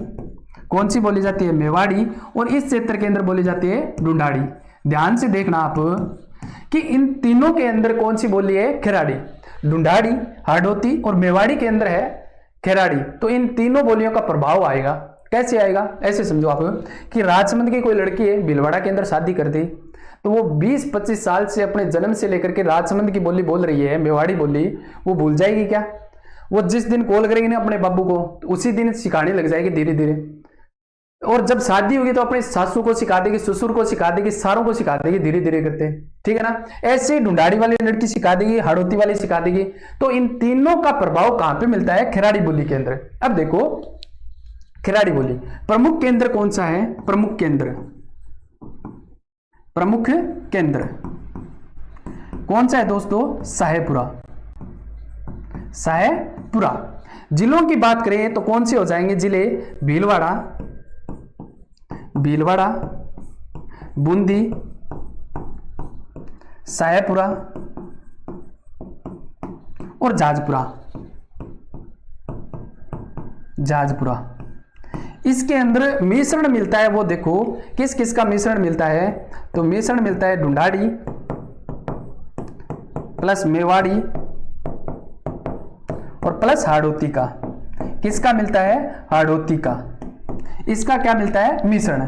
[SPEAKER 1] कौन सी बोली जाती है? मेवाड़ी। और इस क्षेत्र के अंदर बोली जाती है ढूंढाड़ी। ध्यान से देखना आप कि इन तीनों के अंदर कौन सी बोली है? खिराड़ी। ढूंढाड़ी, हाड़ौती और मेवाड़ी के अंदर है खिराड़ी। तो इन तीनों बोलियों का प्रभाव आएगा। कैसे आएगा? ऐसे समझो आप कि राजसमंद की कोई लड़की है, भीलवाड़ा के अंदर शादी कर दी, तो वो 20-25 साल से अपने जन्म से लेकर के राजसमंद की बोली बोल रही है, मेवाड़ी बोली, वो भूल जाएगी क्या? वो जिस दिन कॉल करेगी ना अपने बाबू को, उसी दिन सिखाने लग जाएगी धीरे धीरे। और जब शादी होगी तो अपने सासू को सिखा देगी, ससुर को सिखा देगी, सारों को सिखा देगी धीरे धीरे करते, ठीक है ना। ऐसे ही ढूंढाड़ी वाली लड़की सिखा देगी, हाड़ौती वाली सिखा देगी। तो इन तीनों का प्रभाव कहां पे मिलता है? खिराड़ी बोली के अंदर। अब देखो खिराड़ी बोली प्रमुख केंद्र कौन सा है? प्रमुख केंद्र, प्रमुख केंद्र कौन सा है दोस्तों? साहेबपुरा। साहेबपुरा। जिलों की बात करें तो कौन से हो जाएंगे जिले? भीलवाड़ा, भीलवाड़ा, बूंदी, साहेबपुरा और जाजपुरा। जाजपुरा। इसके अंदर मिश्रण मिलता है, वो देखो किस किस का मिश्रण मिलता है? तो मिश्रण मिलता है ढूंढाड़ी प्लस मेवाड़ी और प्लस हाड़ौती का। किसका मिलता है? हाड़ौती का। इसका क्या मिलता है? मिश्रण।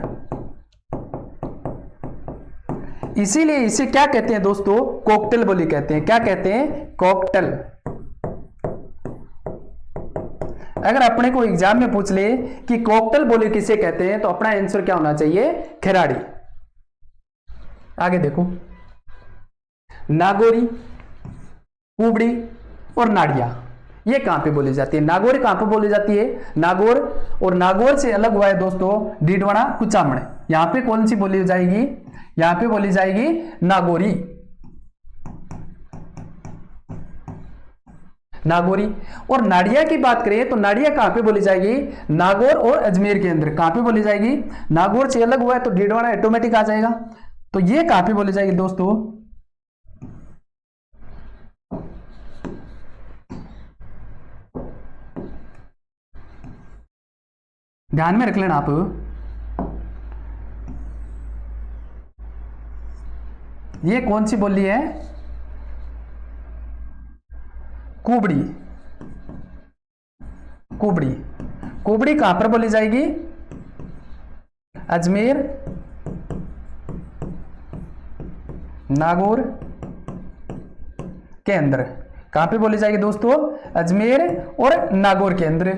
[SPEAKER 1] इसीलिए इसे क्या कहते हैं दोस्तों? कॉकटेल बोली कहते हैं। क्या कहते हैं? कॉकटेल। अगर अपने को एग्जाम में पूछ ले कि कोक्टल बोली किसे कहते हैं, तो अपना आंसर क्या होना चाहिए? खिराड़ी। आगे देखो, नागौरी, कुबड़ी और नाड़िया, ये कहां पे बोली जाती है? नागौर कहां पे बोली जाती है? नागौर। और नागौर से अलग हुआ है दोस्तों डीडवाना कुचामण, यहां पे कौन सी बोली जाएगी? यहां पे बोली जाएगी नागौरी। नागौरी। और नाड़िया की बात करें तो नाड़िया कहां पे बोली जाएगी? नागौर और अजमेर के अंदर। कहां पे बोली जाएगी? नागौर से अलग हुआ है तो डीडवाना ऑटोमेटिक आ जाएगा। तो ये कहां पे बोली जाएगी दोस्तों? ध्यान में रख लेना आप। ये कौन सी बोली है? कुबड़ी। कुबड़ी। कुबड़ी कहां पर बोली जाएगी? अजमेर, नागौर के अंदर। कहां पे बोली जाएगी दोस्तों? अजमेर और नागौर के अंदर।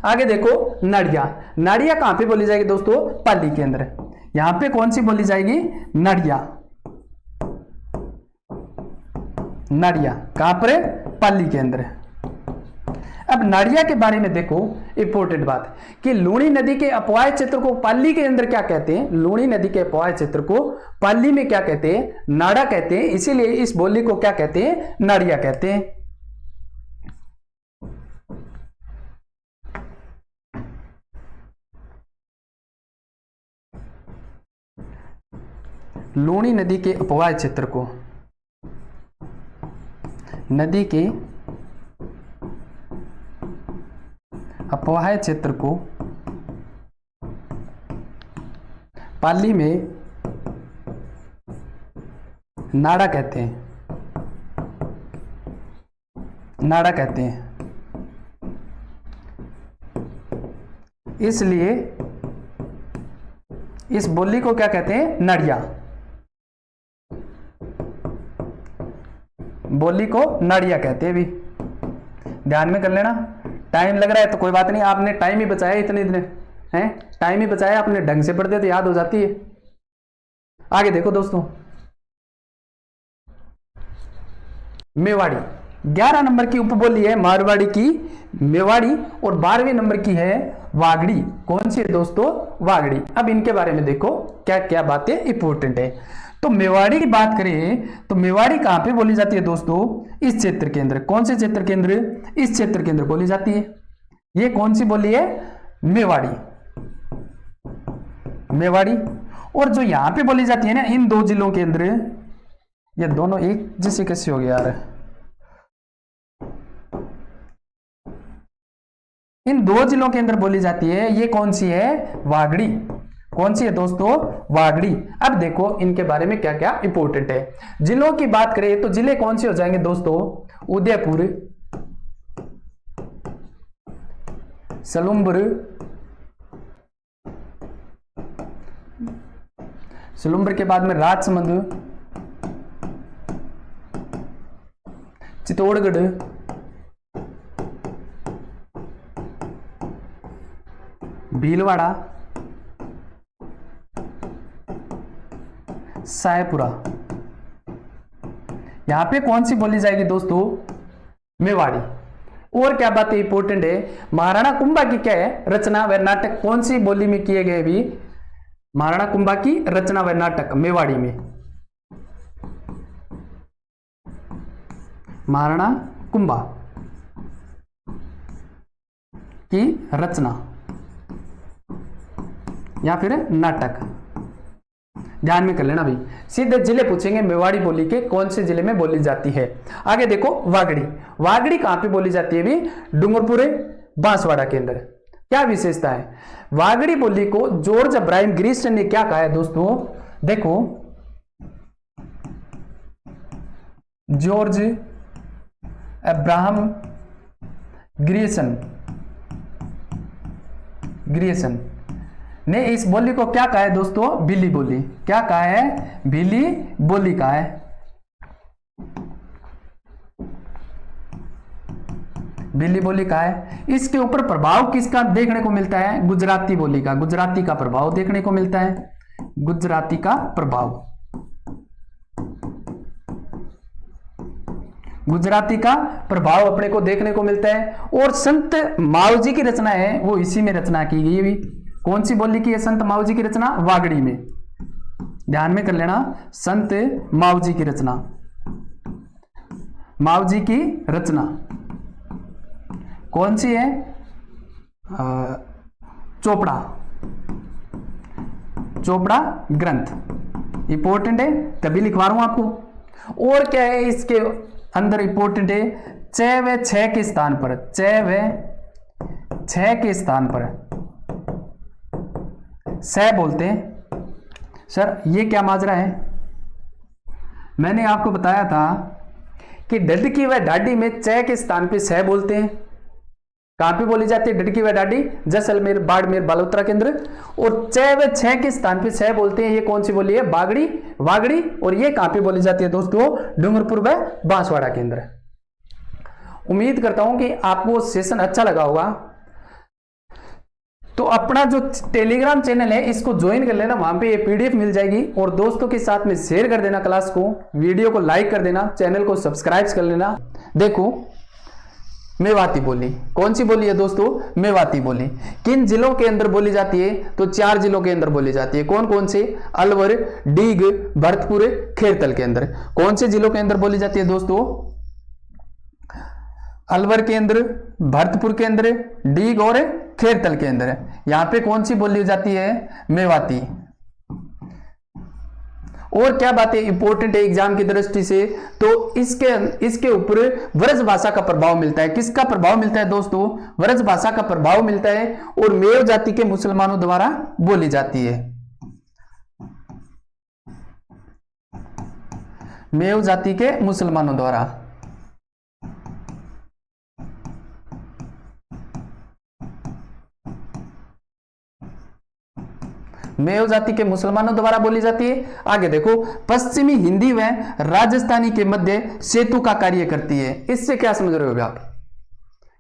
[SPEAKER 1] आगे देखो, नाड़िया। नाड़िया कहां पे बोली जाएगी दोस्तों? पाली के अंदर। यहां पे कौन सी बोली जाएगी? नाड़िया। नाड़िया कहां पर? पाली के अंदर। अब नाड़िया के बारे में देखो, इंपॉर्टेंट बात कि लूणी नदी के अपवाय क्षेत्र को पाली के अंदर क्या कहते हैं? लूणी नदी के अपवाय क्षेत्र को पाली में क्या कहते हैं? नाड़ा कहते हैं। इसीलिए इस बोली को क्या कहते हैं? नाड़िया कहते हैं। लूणी नदी के अपवाय क्षेत्र को, नदी के अपवाय क्षेत्र को पाली में नाड़ा कहते हैं। नाड़ा कहते हैं। इसलिए इस बोली को क्या कहते हैं? नाड़िया। बोली को नाड़िया कहते हैं। भी ध्यान में कर लेना। टाइम लग रहा है तो कोई बात नहीं, आपने टाइम ही बचाया, इतने दिन हैं, टाइम ही बचाया, आपने ढंग से पढ़ते तो याद हो जाती है। आगे देखो दोस्तों, मेवाड़ी 11 नंबर की उपबोली है मारवाड़ी की मेवाड़ी, और 12वें नंबर की है वागड़ी। कौन सी है दोस्तों? वागड़ी। अब इनके बारे में देखो क्या क्या बातें इंपॉर्टेंट है। तो मेवाड़ी की बात करें तो मेवाड़ी कहां पे बोली जाती है दोस्तों? इस क्षेत्र के अंदर। कौन से क्षेत्र के अंदर? इस क्षेत्र के अंदर बोली जाती है। ये कौन सी बोली है? मेवाड़ी। मेवाड़ी। और जो यहां पे बोली जाती है ना इन दो जिलों के अंदर, ये दोनों एक जैसे कैसे हो गया यार? इन दो जिलों के अंदर बोली जाती है, ये कौन सी है? वागड़ी। कौन सी है दोस्तों? वागड़ी। अब देखो इनके बारे में क्या क्या इंपॉर्टेंट है। जिलों की बात करें तो जिले कौन से हो जाएंगे दोस्तों? उदयपुर, सलुम्बर, सलुम्बर के बाद में राजसमंद, चित्तौड़गढ़, भीलवाड़ा, सायपुरा। यहां पे कौन सी बोली जाएगी दोस्तों? मेवाड़ी। और क्या बात इंपॉर्टेंट है? महाराणा कुंभा की क्या है? रचना व नाटक कौन सी बोली में किए गए? भी महाराणा कुंभा की रचना व नाटक मेवाड़ी में। महाराणा कुंभा की रचना या फिर नाटक। ध्यान में कर लेना भाई। सीधे जिले पूछेंगे मेवाड़ी बोली के कौन से जिले में बोली जाती है। आगे देखो, वागड़ी। वागड़ी कहां पे बोली जाती है? भी डूंगरपुर, बांसवाड़ा के अंदर। क्या विशेषता है? वागड़ी बोली को जॉर्ज अब्राहम ग्रीसन ने क्या कहा है दोस्तों? देखो, जॉर्ज अब्राहम ग्रीसन ने इस बोली को क्या कहा है दोस्तों? भीली बोली। क्या कहा है? भीली बोली कहा है। दिल्ली बोली का है। इसके ऊपर प्रभाव किसका देखने को मिलता है? गुजराती बोली का, गुजराती का प्रभाव देखने को मिलता है, गुजराती का प्रभाव, गुजराती का प्रभाव अपने को देखने को मिलता है। और संत मावजी की रचना है वो इसी में रचना की गई है। कौन सी बोली की है संत मावजी की रचना? वागड़ी में, ध्यान में कर लेना, संत मावजी की रचना, मावजी की रचना कौन सी है? चोपड़ा, चोपड़ा ग्रंथ इंपॉर्टेंट है, तभी लिखवा रहा हूं आपको। और क्या है इसके अंदर इंपॉर्टेंट है? 6 व 6 के स्थान पर, 6 व 6 के स्थान पर स बोलते हैं। सर ये क्या माजरा है? मैंने आपको बताया था कि डडकी व ढाडी में च के स्थान पे स बोलते हैं। कहां पे बोली जाती है डडकी व ढाडी? जैसलमेर, बाड़मेर, बालोतरा केंद्र। और च व 6 के स्थान पे स बोलते हैं। ये कौन सी बोली है? बागड़ी, वागड़ी। और ये कहां पे बोली जाती है दोस्तों? डूंगरपुर व बांसवाड़ा केंद्र। उम्मीद करता हूं कि आपको सेशन अच्छा लगा होगा। तो अपना जो टेलीग्राम चैनल है इसको ज्वाइन कर लेना, वहां पे ये पीडीएफ मिल जाएगी। और दोस्तों के साथ में शेयर कर देना क्लास को, वीडियो को लाइक कर देना, चैनल को सब्सक्राइब कर लेना। देखो मेवाती बोली, कौन सी बोली है दोस्तों? मेवाती बोली किन जिलों के अंदर बोली जाती है? तो 4 जिलों के अंदर बोली जाती है। कौन कौन से? अलवर, डीग, भरतपुर, खेरतल के अंदर। कौन से जिलों के अंदर बोली जाती है दोस्तों? अलवर के अंदर, भरतपुर के अंदर, डीग और खेरतल के अंदर। यहां पे कौन सी बोली जाती है? मेवाती। और क्या बातें इंपॉर्टेंट है एग्जाम की दृष्टि से? तो इसके ऊपर व्रज भाषा का प्रभाव मिलता है। किसका प्रभाव मिलता है दोस्तों? व्रज भाषा का प्रभाव मिलता है। और मेव जाति के मुसलमानों द्वारा बोली जाती है, मेव जाति के मुसलमानों द्वारा। मेव जाति के मुसलमानों द्वारा बोली जाती है। आगे देखो, पश्चिमी हिंदी व राजस्थानी के मध्य सेतु का कार्य करती है। इससे क्या समझ रहे हो आप?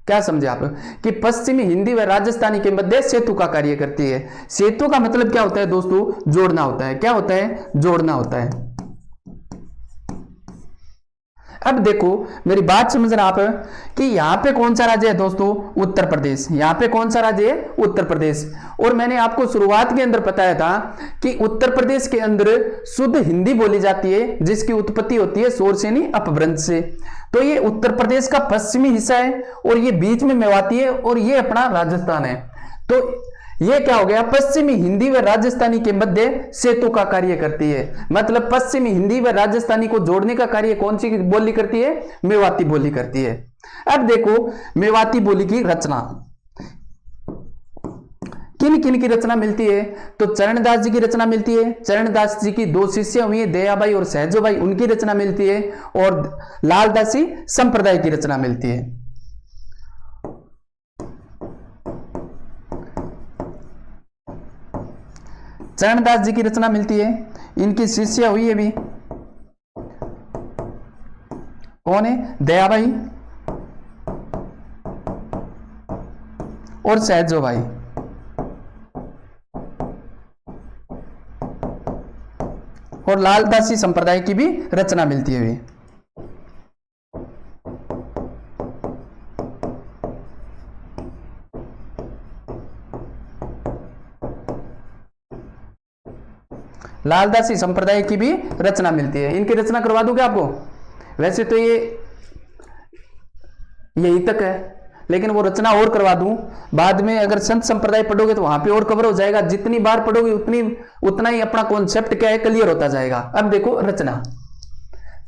[SPEAKER 1] क्या समझे आप? कि पश्चिमी हिंदी व राजस्थानी के मध्य सेतु का कार्य करती है। सेतु का मतलब क्या होता है दोस्तों? जोड़ना होता है। क्या होता है? जोड़ना होता है। अब देखो मेरी बात समझना आप कि यहां पे कौन सा राज्य है दोस्तों? उत्तर प्रदेश। यहां पे कौन सा राज्य है? उत्तर प्रदेश। और मैंने आपको शुरुआत के अंदर बताया था कि उत्तर प्रदेश के अंदर शुद्ध हिंदी बोली जाती है, जिसकी उत्पत्ति होती है शोरसेनी अपभ्रंश से। तो ये उत्तर प्रदेश का पश्चिमी हिस्सा है और ये बीच में मेवाती है और ये अपना राजस्थान है। तो ये क्या हो गया? पश्चिमी हिंदी व राजस्थानी के मध्य सेतु का कार्य करती है। मतलब पश्चिमी हिंदी व राजस्थानी को जोड़ने का कार्य कौन सी बोली करती है? मेवाती बोली करती है। अब देखो मेवाती बोली की रचना, किन किन की रचना मिलती है? तो चरणदास जी की रचना मिलती है। चरणदास जी की 2 शिष्य हुई है, दयाबाई और सहजोबाई, उनकी रचना मिलती है। और लालदासी संप्रदाय की रचना मिलती है। चरणदास जी की रचना मिलती है। इनकी शिष्या हुई है भी, कौन है? दयाबाई और सहजोबाई। और लालदासी संप्रदाय की भी रचना मिलती है भी। लालदासी संप्रदाय की भी रचना मिलती है। इनकी रचना करवा दूं क्या आपको? वैसे तो ये यही तक है, लेकिन वो रचना और करवा दूं। बाद में अगर संत संप्रदाय पढ़ोगे तो वहां पे और कवर हो जाएगा। जितनी बार पढ़ोगे उतना ही अपना कॉन्सेप्ट क्या है क्लियर होता जाएगा। अब देखो रचना,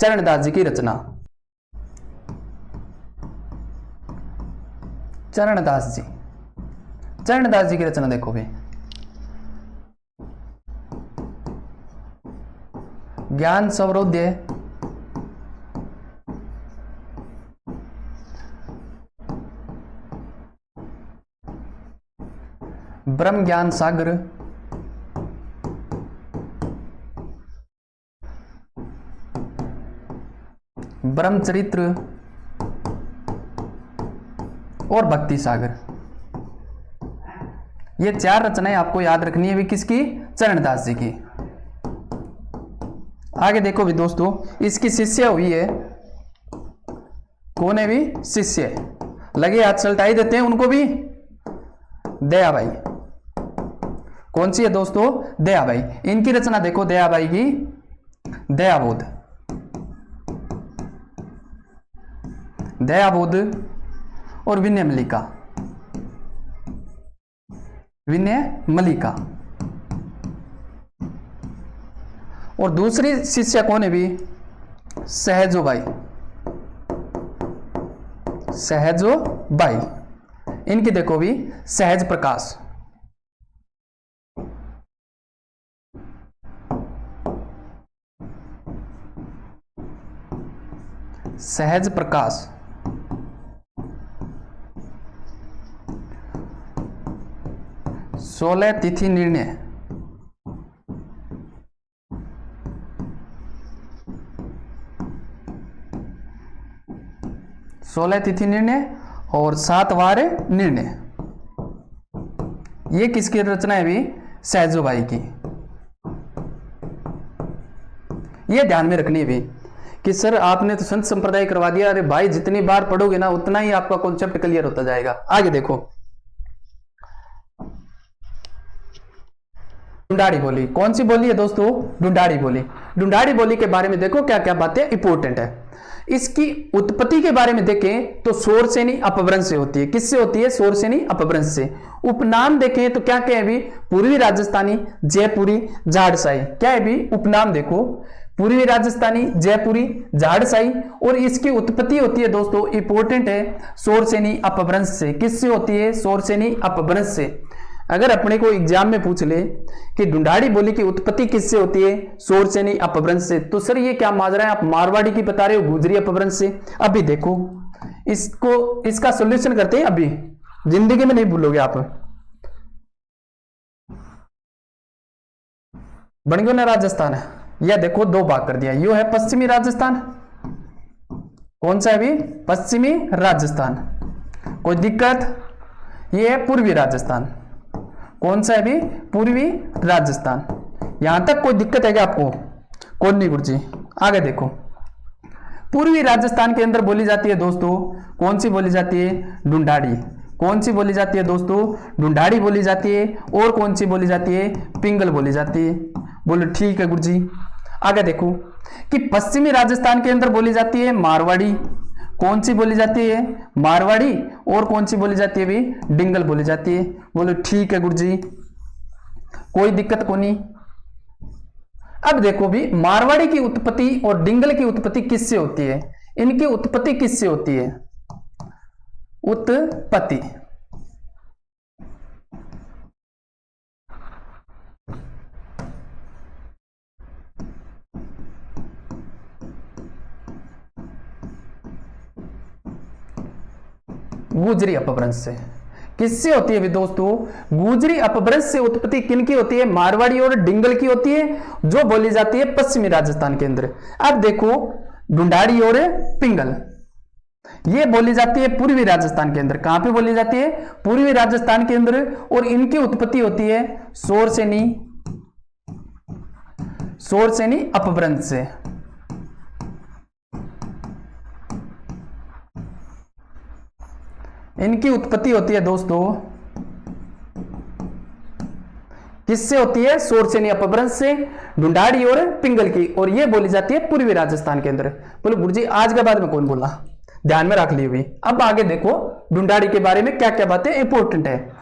[SPEAKER 1] चरणदास जी की रचना। चरणदास जी की रचना देखो भाई। ज्ञान सौरोदय, ब्रह्म ज्ञान सागर, ब्रह्मचरित्र, और भक्ति सागर। ये 4 रचनाएं आपको याद रखनी है भी, किसकी? चरणदास जी की। आगे देखो भी दोस्तों, इसकी शिष्य हुई है, कौन है भी? शिष्य। लगे हाथ चलटाई देते हैं उनको भी, दयाबाई। कौन सी है दोस्तों? दयाबाई। इनकी रचना देखो दयाबाई की, दयाबोध। दयाबोध और विनय मल्लिका। विनय मल्लिका। और दूसरी शिष्या कौन है भी? सहजोबाई। सहजोबाई। इनकी देखो भी सहज प्रकाश। सहज प्रकाश। 16 तिथि निर्णय। सोलह तिथि निर्णय और 7 वार निर्णय। ये किसकी रचना है भी? सहजोबाई की। ये ध्यान में रखनी है भी कि सर आपने तो संत संप्रदाय करवा दिया। अरे भाई, जितनी बार पढ़ोगे ना उतना ही आपका कॉन्सेप्ट क्लियर होता जाएगा। आगे देखो, ढूंढाड़ी बोली। कौन सी बोली है दोस्तों? ढूंढाड़ी बोली। ढूंढाड़ी बोली के बारे में देखो क्या क्या बातें इंपॉर्टेंट है। इसकी उत्पत्ति के बारे में देखें तो शोरसेनी अपभ्रंश से होती है। किससे होती है? शोरसेनी अपभ्रंश से। उपनाम देखें तो क्या क्या है भी? पूर्वी राजस्थानी, जयपुरी, झाड़साई। क्या है भी? उपनाम देखो, पूर्वी राजस्थानी, जयपुरी, झाड़साई। और इसकी उत्पत्ति होती है दोस्तों, इंपॉर्टेंट है, शोरसेनी अपभ्रंश से। किससे होती है? शोरसेनी अपभ्रंश से। अगर अपने को एग्जाम में पूछ ले कि ढूंढाड़ी बोली की उत्पत्ति किससे होती है? शोरसेनी अपभ्रंश से, तो सर ये क्या माजरा है, आप मारवाड़ी की बता रहे हो, गुजरी अपभ्रंश से। अभी देखो इसको, इसका सॉल्यूशन करते हैं, अभी जिंदगी में नहीं भूलोगे आप। बन गया ना राजस्थान। यह देखो 2 भाग कर दिया। यो है पश्चिमी राजस्थान। कौन सा है भी? पश्चिमी राजस्थान। कोई दिक्कत? ये है पूर्वी राजस्थान। कौन सा है भी? पूर्वी राजस्थान। यहां तक कोई दिक्कत है क्या आपको? कौन नहीं गुरुजी। आगे देखो, पूर्वी राजस्थान के अंदर बोली जाती है दोस्तों, कौन सी बोली जाती है? ढूंढाड़ी। कौन सी बोली जाती है दोस्तों? ढूंढाड़ी बोली जाती है। और कौन सी बोली जाती है? पिंगल बोली जाती है। बोलो ठीक है गुरुजी। आगे देखो कि पश्चिमी राजस्थान के अंदर बोली जाती है मारवाड़ी। कौन सी बोली जाती है? मारवाड़ी। और कौन सी बोली जाती है भी? डिंगल बोली जाती है। बोलो ठीक है गुरुजी, कोई दिक्कत को नहीं। अब देखो भी, मारवाड़ी की उत्पत्ति और डिंगल की उत्पत्ति किससे होती है? इनकी उत्पत्ति किससे होती है? उत्पत्ति गुजरी अपभ्रंश से। किससे होती है भी दोस्तों? गुजरी अपभ्रंश से उत्पत्ति किनकी होती है? मारवाड़ी और डिंगल की होती है, जो बोली जाती है पश्चिमी राजस्थान के अंदर। अब देखो ढूंढाड़ी और पिंगल, ये बोली जाती है पूर्वी राजस्थान के अंदर। कहां पे बोली जाती है? पूर्वी राजस्थान के अंदर। और इनकी उत्पत्ति होती है शोरसेनी अपभ्रंश से। इनकी उत्पत्ति होती है दोस्तों, किससे होती है? शोरसेनी अपभ्रंश से, ढूंढाड़ी और पिंगल की। और ये बोली जाती है पूर्वी राजस्थान के अंदर। बोलो गुरुजी आज के बाद में कौन बोला? ध्यान में रख ली हुई। अब आगे देखो ढूंढाड़ी के बारे में क्या क्या बातें इंपॉर्टेंट है।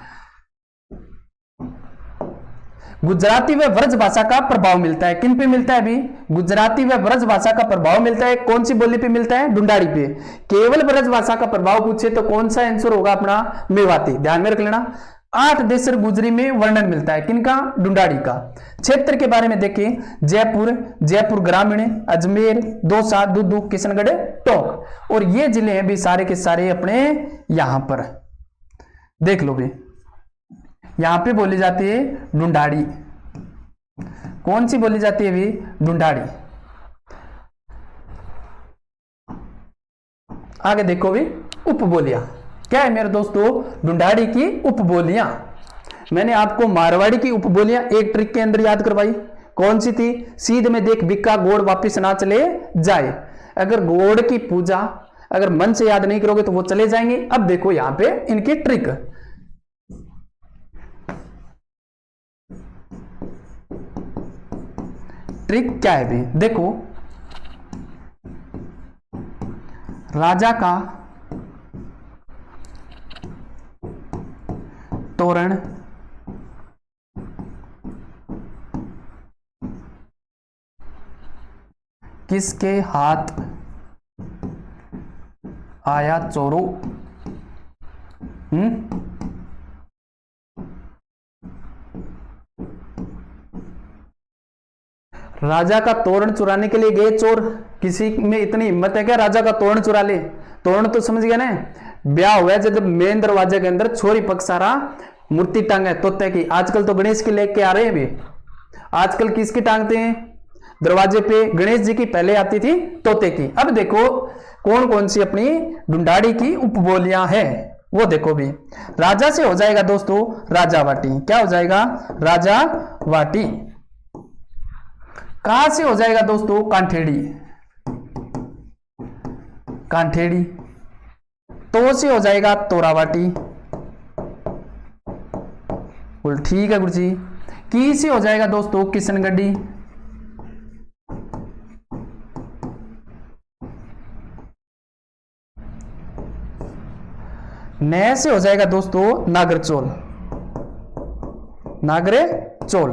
[SPEAKER 1] गुजराती व ब्रज भाषा का प्रभाव मिलता है। किन पे मिलता है अभी? गुजराती व ब्रज भाषा का प्रभाव मिलता है। कौन सी बोली पे मिलता है? ढूंढाड़ी पे। केवल ब्रज भाषा का प्रभाव पूछे तो कौन सा आंसर होगा अपना? मेवाती। ध्यान में रख लेना। 8 देशर गुजरी में वर्णन मिलता है। किनका? ढूंढाड़ी का। क्षेत्र के बारे में देखें, जयपुर ग्रामीण, अजमेर, दौसा, दुदू, किशनगढ़, टोंक। और ये जिले हैं भी सारे के सारे अपने यहां पर। देख लो भी, यहां पे बोली जाती है ढूंढाड़ी। कौन सी बोली जाती है भी? ढूंढाड़ी। आगे देखो भी उपबोलियां। क्या है मेरे दोस्तों, ढूंढाड़ी की उपबोलियां। मैंने आपको मारवाड़ी की उपबोलियां एक ट्रिक के अंदर याद करवाई, कौन सी थी, सीध में देख बिक्का गोड़ वापिस ना चले जाए। अगर गोड़ की पूजा अगर मन से याद नहीं करोगे तो वो चले जाएंगे। अब देखो यहां पे इनकी ट्रिक, ट्रिक क्या है भी देखो, राजा का तोरण किसके हाथ आया चोरो। राजा का तोरण चुराने के लिए गए चोर, किसी में इतनी हिम्मत है क्या राजा का तोरण चुरा ले। तोरण तो समझ गया ना, ब्याह हुआ जब मेन दरवाजे के अंदर छोरी पक्ष सारा मूर्ति टांग है तोते की। आजकल तो गणेश की लेके आ रहे हैं भी, आजकल किसकी टांगते हैं दरवाजे पे, गणेश जी की, पहले आती थी तोते की। अब देखो कौन कौन सी अपनी ढूंढाड़ी की उपबोलियां हैं वो देखो भी। राजा से हो जाएगा दोस्तों राजा वाटी, क्या हो जाएगा राजा वाटी। कहां से हो जाएगा दोस्तों कांठेड़ी, कांठेड़ी। तो से हो जाएगा तोरावाटी, बोल ठीक है गुरुजी। की से हो जाएगा दोस्तों किशनगढ़ी, न से हो जाएगा दोस्तों नागरचोल, नागरे चोल।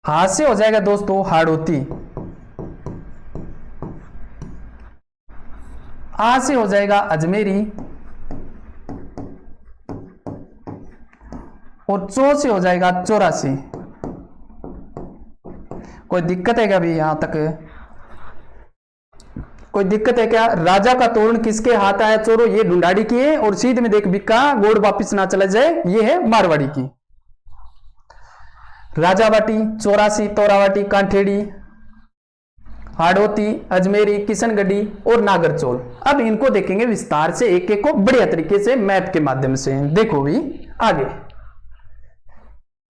[SPEAKER 1] हा से हो जाएगा दोस्तों हाड़ोती, आ से हो जाएगा अजमेरी, और चो से हो जाएगा चौरासी। कोई दिक्कत है क्या अभी यहां तक, कोई दिक्कत है क्या। राजा का तोरण किसके हाथ आया चोरो, ये ढूंढाड़ी की है, और सीध में देख बिक्का गोड़ वापिस ना चला जाए, ये है मारवाड़ी की। राजावाटी, चौरासी, तोरावाटी, कांठेड़ी, हाड़ोती, अजमेरी, किशनगढ़ी और नागरचोल। अब इनको देखेंगे विस्तार से, एक एक को बढ़िया तरीके से मैप के माध्यम से। देखो भी आगे,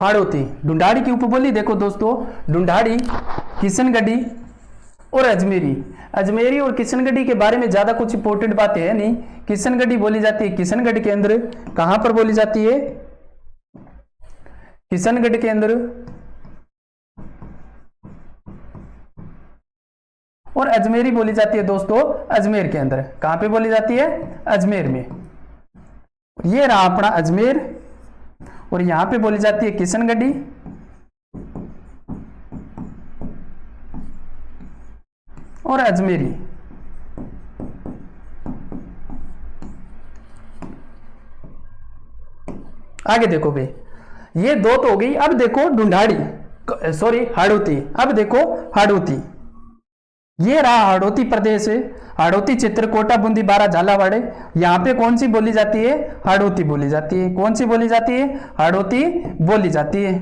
[SPEAKER 1] हाड़ोती ढूंढाड़ी की उपबोली देखो दोस्तों, ढूंढाड़ी, किशनगढ़ी और अजमेरी। अजमेरी और किशनगढ़ी के बारे में ज्यादा कुछ इंपॉर्टेंट बातें है नहीं। किशनगढ़ी बोली जाती है किशनगढ़ के अंदर, कहां पर बोली जाती है किशनगढ़ के अंदर, और अजमेरी बोली जाती है दोस्तों अजमेर के अंदर। कहां पे बोली जाती है अजमेर में। ये रहा अपना अजमेर, और यहां पे बोली जाती है किशनगढ़ी, और अजमेरी। आगे देखो भाई, ये दो तो हो गई। अब देखो ढूंढाड़ी, सॉरी हाड़ोती। अब देखो हाड़ोती, ये रहा हाड़ोती प्रदेश, हाड़ोती चित्रकोटा, बूंदी, बारा, झालावाड़। यहां पे कौन सी बोली जाती है हाड़ोती बोली जाती है। कौन सी बोली जाती है हाड़ोती बोली जाती है।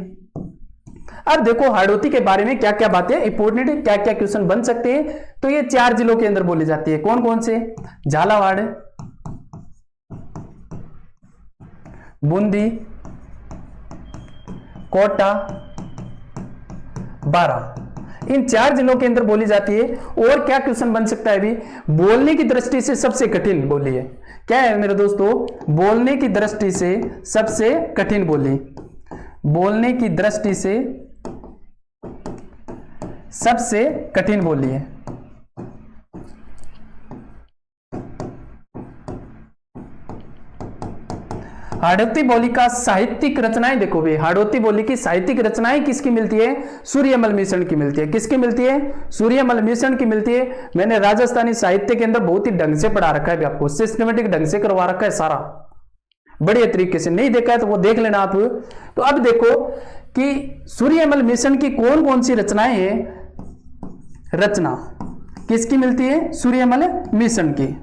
[SPEAKER 1] अब देखो हाड़ोती के बारे में क्या क्या बातें इंपोर्टेंट, क्या क्या क्वेश्चन बन सकते हैं। तो ये 4 जिलों के अंदर बोली जाती है। कौन कौन से, झालावाड़, बूंदी, कोटा, बारा, इन 4 जिलों के अंदर बोली जाती है। और क्या क्वेश्चन बन सकता है अभी, बोलने की दृष्टि से सबसे कठिन बोली है। क्या है मेरे दोस्तों, बोलने की दृष्टि से सबसे कठिन बोली, बोलने की दृष्टि से सबसे कठिन बोली है। हाड़ौती बोली का साहित्यिक रचनाएं देखो भाई, हाड़ौती बोली की साहित्यिक रचनाएं किसकी मिलती है, सूर्यमल मिश्रण की मिलती है। किसकी मिलती है, सूर्यमल मिश्रण की मिलती है। मैंने राजस्थानी साहित्य के अंदर बहुत ही ढंग से पढ़ा रखा है, आपको सिस्टमेटिक ढंग से करवा रखा है सारा, बढ़िया तरीके से। नहीं देखा है तो वो देख लेना आप। तो अब देखो कि सूर्यमल मिश्रण की कौन कौन सी रचनाएं हैं, रचना किसकी मिलती है, सूर्यमल मिश्रण की।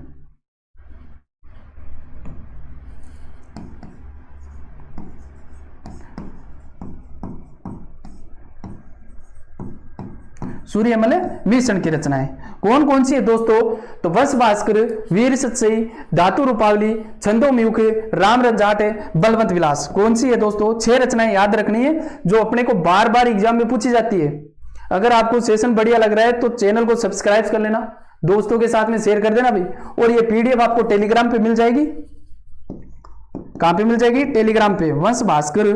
[SPEAKER 1] सूर्यमल भीषण की रचनाएं कौन कौन सी है दोस्तों? तो वश भास्कर, वीर सतसई, धातु रूपावली, छंदोमुख, राम रंजाट, बलवंत विलास। कौन सी है दोस्तों? 6 रचनाएं याद रखनी है जो अपने को बार बार एग्जाम में पूछी जाती है। अगर आपको सेशन बढ़िया लग रहा है तो चैनल को सब्सक्राइब कर लेना, दोस्तों के साथ में शेयर कर देना भाई। और ये पीडीएफ आपको टेलीग्राम पे मिल जाएगी। कहां पे मिल जाएगी? टेलीग्राम पे। वंश भास्कर,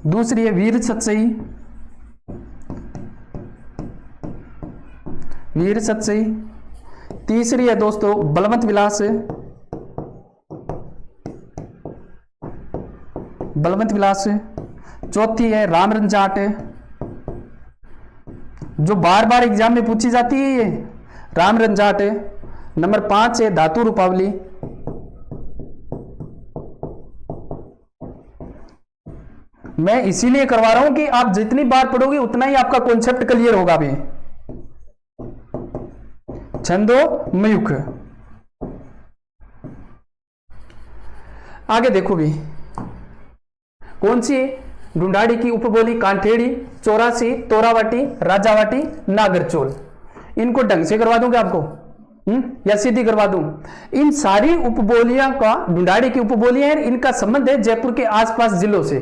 [SPEAKER 1] दूसरी है वीर सतसई, वीर सतसई, तीसरी है दोस्तों बलवंत विलास, बलवंत विलास, चौथी है राम रंजाट जो बार बार एग्जाम में पूछी जाती है ये राम रंजाट। नंबर 5 है धातु रूपावली, मैं इसीलिए करवा रहा हूं कि आप जितनी बार पढ़ोगे उतना ही आपका कॉन्सेप्ट क्लियर होगा भी। छंदोमुख, आगे देखो भी कौन सी? ढूंढाड़ी की उपबोली कांठेड़ी, चौरासी, तोरावाटी, राजावाटी, नागरचोल। इनको ढंग से करवा दूंगा आपको या सीधी करवा दूं? इन सारी उपबोलियां का, ढूंढाड़ी की उपबोलियां हैं, इनका संबंध है जयपुर के आसपास जिलों से।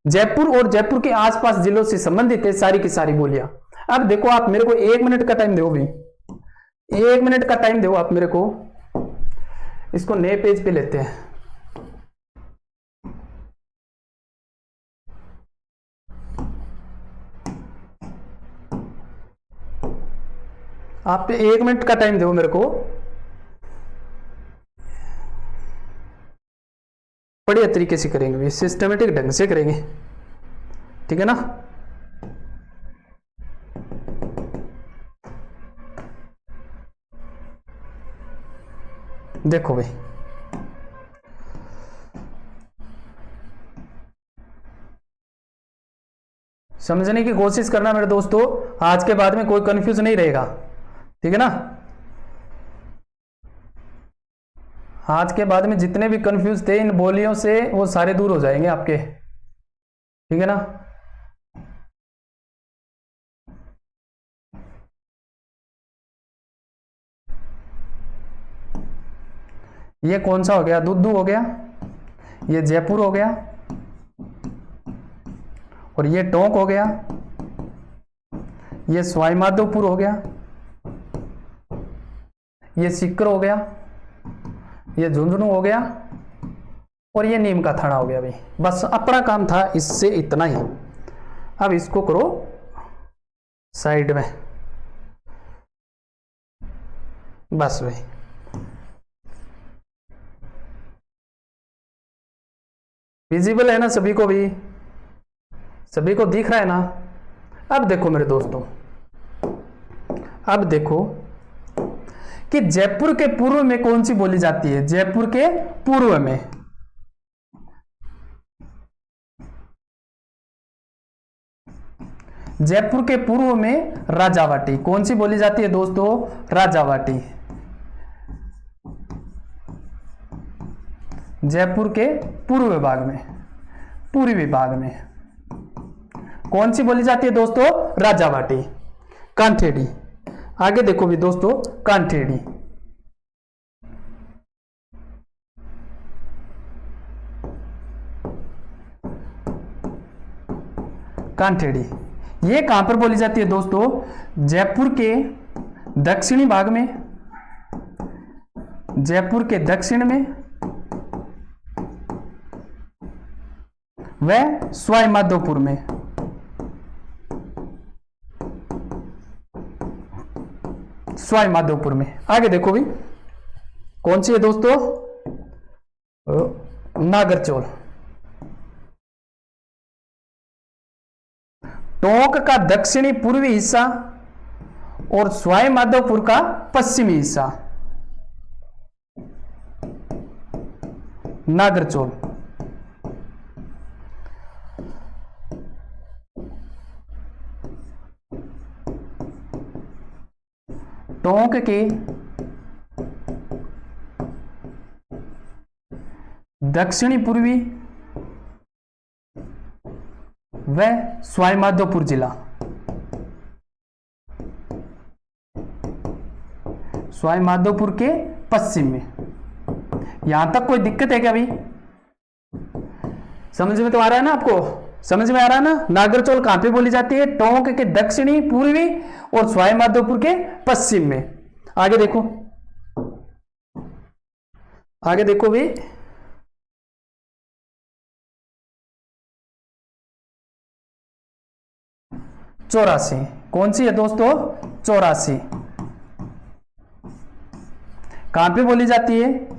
[SPEAKER 1] जयपुर और जयपुर के आसपास जिलों से संबंधित है सारी की सारी बोलियां। अब देखो आप मेरे को 1 मिनट का टाइम दो भी, 1 मिनट का टाइम दो आप मेरे को। इसको नए पेज पे लेते हैं। आप 1 मिनट का टाइम दो मेरे को, बढ़िया तरीके से करेंगे, सिस्टमेटिक ढंग से करेंगे, ठीक है ना? देखो भाई, समझने की कोशिश करना मेरे दोस्तों, आज के बाद में कोई कंफ्यूज नहीं रहेगा, ठीक है ना? आज के बाद में जितने भी कंफ्यूज थे इन बोलियों से वो सारे दूर हो जाएंगे आपके, ठीक है ना? ये कौन सा हो गया? दुद्दू हो गया, ये जयपुर हो गया, और ये टोंक हो गया, ये सवाई माधोपुर हो गया, ये सीकर हो गया, ये झुंझुनू हो गया, और ये नीम का थाना हो गया भाई। बस अपना काम था इससे इतना ही। अब इसको करो साइड में, बस भाई। विजिबल है ना सभी को भी? सभी को दिख रहा है ना? अब देखो मेरे दोस्तों, अब देखो कि जयपुर के पूर्व में कौन सी बोली जाती है? जयपुर के पूर्व में जयपुर के पूर्व में राजावाटी। कौन सी बोली जाती है दोस्तों? राजावाटी। जयपुर के पूर्व विभाग में, पूर्वी विभाग में कौन सी बोली जाती है दोस्तों? राजावाटी। कांठेड़ी, आगे देखो भी दोस्तों, कांठेड़ी, कांठेड़ी ये कहां पर बोली जाती है दोस्तों? जयपुर के दक्षिणी भाग में, जयपुर के दक्षिण में व सवाई माधोपुर में। सवाई माधोपुर में। आगे देखो भी कौन सी है दोस्तों? नागरचोल। टोंक का दक्षिणी पूर्वी हिस्सा और सवाई माधोपुर का पश्चिमी हिस्सा। नागरचोल। टोंक के दक्षिणी पूर्वी वह सवाईमाधोपुर जिला, सवाईमाधोपुर के पश्चिम में। यहां तक कोई दिक्कत है क्या भाई? समझ में तो आ रहा है ना आपको? समझ में आ रहा है ना? नागरचौल कहां पे बोली जाती है? टोंक के दक्षिणी, पूर्वी और सवाईमाधोपुर के पश्चिम में। आगे देखो, आगे देखो भाई, चौरासी। कौन सी है दोस्तों? चौरासी। कहां पे बोली जाती है?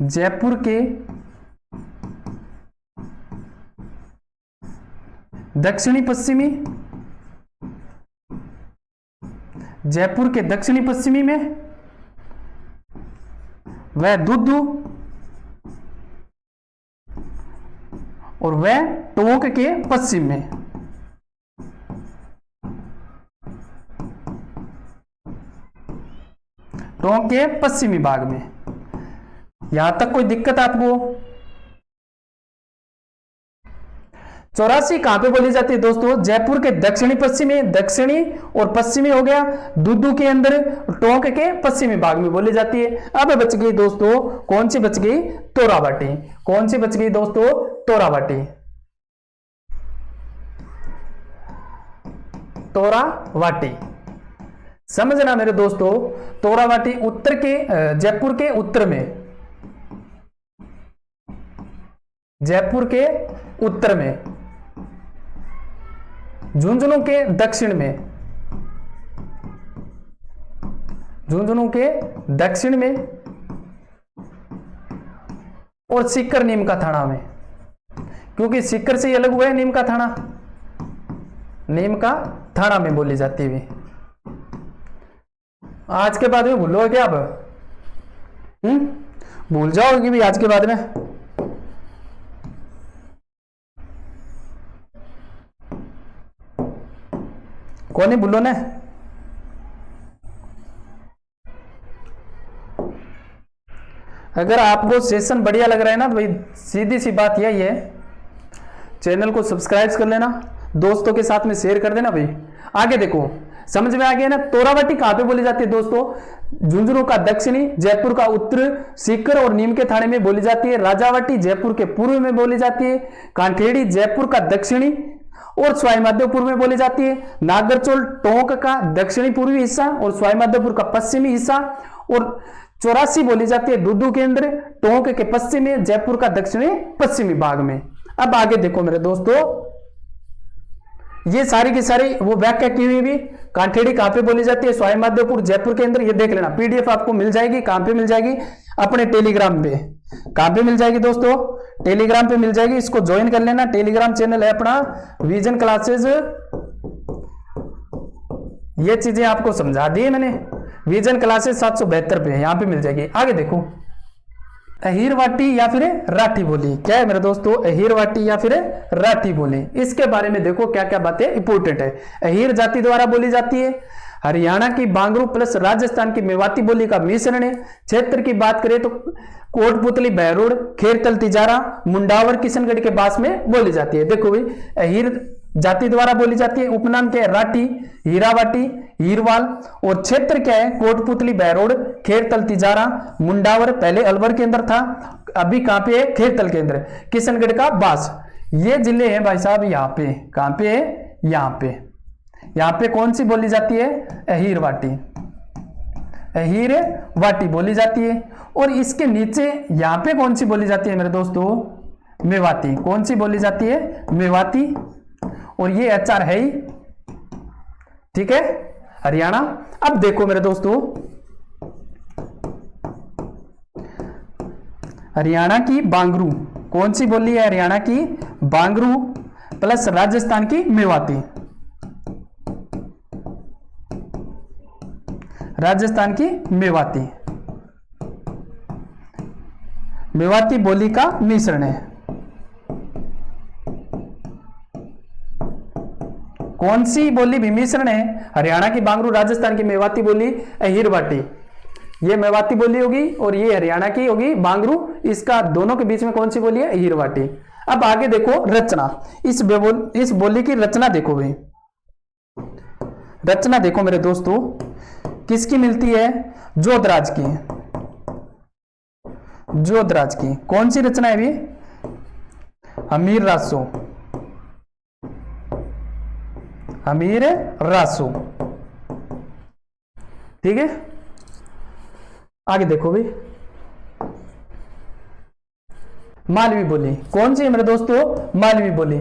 [SPEAKER 1] जयपुर के दक्षिणी पश्चिमी, जयपुर के दक्षिणी पश्चिमी में, वह दुद्दू और वह टोंक के पश्चिम में। टोंक के पश्चिमी भाग में। यहां तक कोई दिक्कत आपको? चौरासी कहां पे बोली जाती है दोस्तों? जयपुर के दक्षिणी पश्चिमी, दक्षिणी और पश्चिमी हो गया, दुद्दू के अंदर, टोंक के पश्चिमी भाग में बोली जाती है। अब बच गई दोस्तों, कौन सी बच गई? तोराबाटी। कौन सी बच गई दोस्तों? तोराबाटी। तोराबाटी समझना मेरे दोस्तों, तोराबाटी उत्तर के, जयपुर के उत्तर में, जयपुर के उत्तर में, झुंझुनू के दक्षिण में, झुंझुनू के दक्षिण में और सीकर नीम का थाना में, क्योंकि सीकर से अलग हुआ है नीम का थाना, नीम का थाना में बोली जाती है। आज के बाद में भूलोगे क्या अब? भूल जाओगे भी आज के बाद में? कौन नहीं भूलो ना? अगर आपको सेशन बढ़िया लग रहा है ना तो भाई सीधी सी बात यही है, चैनल को सब्सक्राइब कर लेना, दोस्तों के साथ में शेयर कर देना भाई। आगे देखो, समझ में आ गया ना? तोराबाटी कहां पे बोली जाती है दोस्तों? झुंझुनू का दक्षिणी, जयपुर का उत्तर, सीकर और नीम के थाने में बोली जाती है। राजावाटी जयपुर के पूर्व में बोली जाती है। कांठेड़ी जयपुर का दक्षिणी और सवाईमाधोपुर में बोली जाती है। नागरचौल टोंक का दक्षिणी पूर्वी हिस्सा और सवाईमाधोपुर का पश्चिमी हिस्सा। और चौरासी बोली जाती है दुद्दू के अंदर, टोंक के पश्चिम में, जयपुर का दक्षिणी पश्चिमी भाग में। अब आगे देखो मेरे दोस्तों, ये सारी की सारी वो व्याख्या की हुई भी, कांठेड़ी कहां पे बोली जाती है? सवाईमाधोपुर जयपुर के अंदर। ये देख लेना, पीडीएफ आपको मिल जाएगी। कहां पे मिल जाएगी? अपने टेलीग्राम पे। कहां पे मिल जाएगी दोस्तों? टेलीग्राम पे मिल जाएगी। इसको ज्वाइन कर लेना। टेलीग्राम चैनल है अपना विजन क्लासेस। ये चीजें आपको समझा दी है मैंने, विजन क्लासेस 772 पे, यहां पे मिल जाएगी। आगे देखो, अहीरवाटी या फिर राठी बोली, क्या है मेरे दोस्तों? अहीरवाटी या फिर राठी बोली, इसके बारे में देखो क्या क्या बातें इंपोर्टेंट है। अहीर जाति द्वारा बोली जाती है। हरियाणा की बांगरू प्लस राजस्थान की मेवाती बोली का मिश्रण है। क्षेत्र की बात करें तो कोटपुतली, बहरोड, खेरतल, तिजारा, मुंडावर, किशनगढ़ के पास में बोली जाती है। देखो भाई, अहीर जाति द्वारा बोली जाती है। उपनाम क्या है? राठी, हीरावाटी, हीरवाल। और क्षेत्र क्या है? कोटपुतली, बहरोड, खेरतल, तिजारा, मुंडावर। पहले अलवर के अंदर था, अभी कहां पे है? खेरतल के अंदर। किशनगढ़ का बास। ये जिले हैं भाई साहब यहाँ पे। कहां पे है? यहाँ पे। यहाँ पे कौन सी बोली जाती है? अहीरवाटी, अहीरवाटी बोली जाती है। और इसके नीचे यहाँ पे कौन सी बोली जाती है मेरे दोस्तों? मेवाती। कौन सी बोली जाती है? मेवाती। और ये एचआर है ही, ठीक है, हरियाणा। अब देखो मेरे दोस्तों, हरियाणा की बांगरू, कौन सी बोली है? हरियाणा की बांगरू प्लस राजस्थान की मेवाती, राजस्थान की मेवाती। मेवाती बोली का मिश्रण है। कौन सी बोली भी मिश्रण है? हरियाणा की बांगरू, राजस्थान की मेवाती बोली अहिरवाटी। ये मेवाती बोली होगी और ये हरियाणा की होगी बांगरू। इसका दोनों के बीच में कौन सी बोली है? अहिरवाटी। अब आगे देखो रचना, इस बोली की रचना देखो भाई, रचना देखो मेरे दोस्तों, किसकी मिलती है? जोधराज की, जोधराज की। कौन सी रचना है भी? अमीर रासो, अमीर रासो। ठीक है, आगे देखो भाई, मालवी बोली। कौन सी है मेरे दोस्तों? मालवी बोली।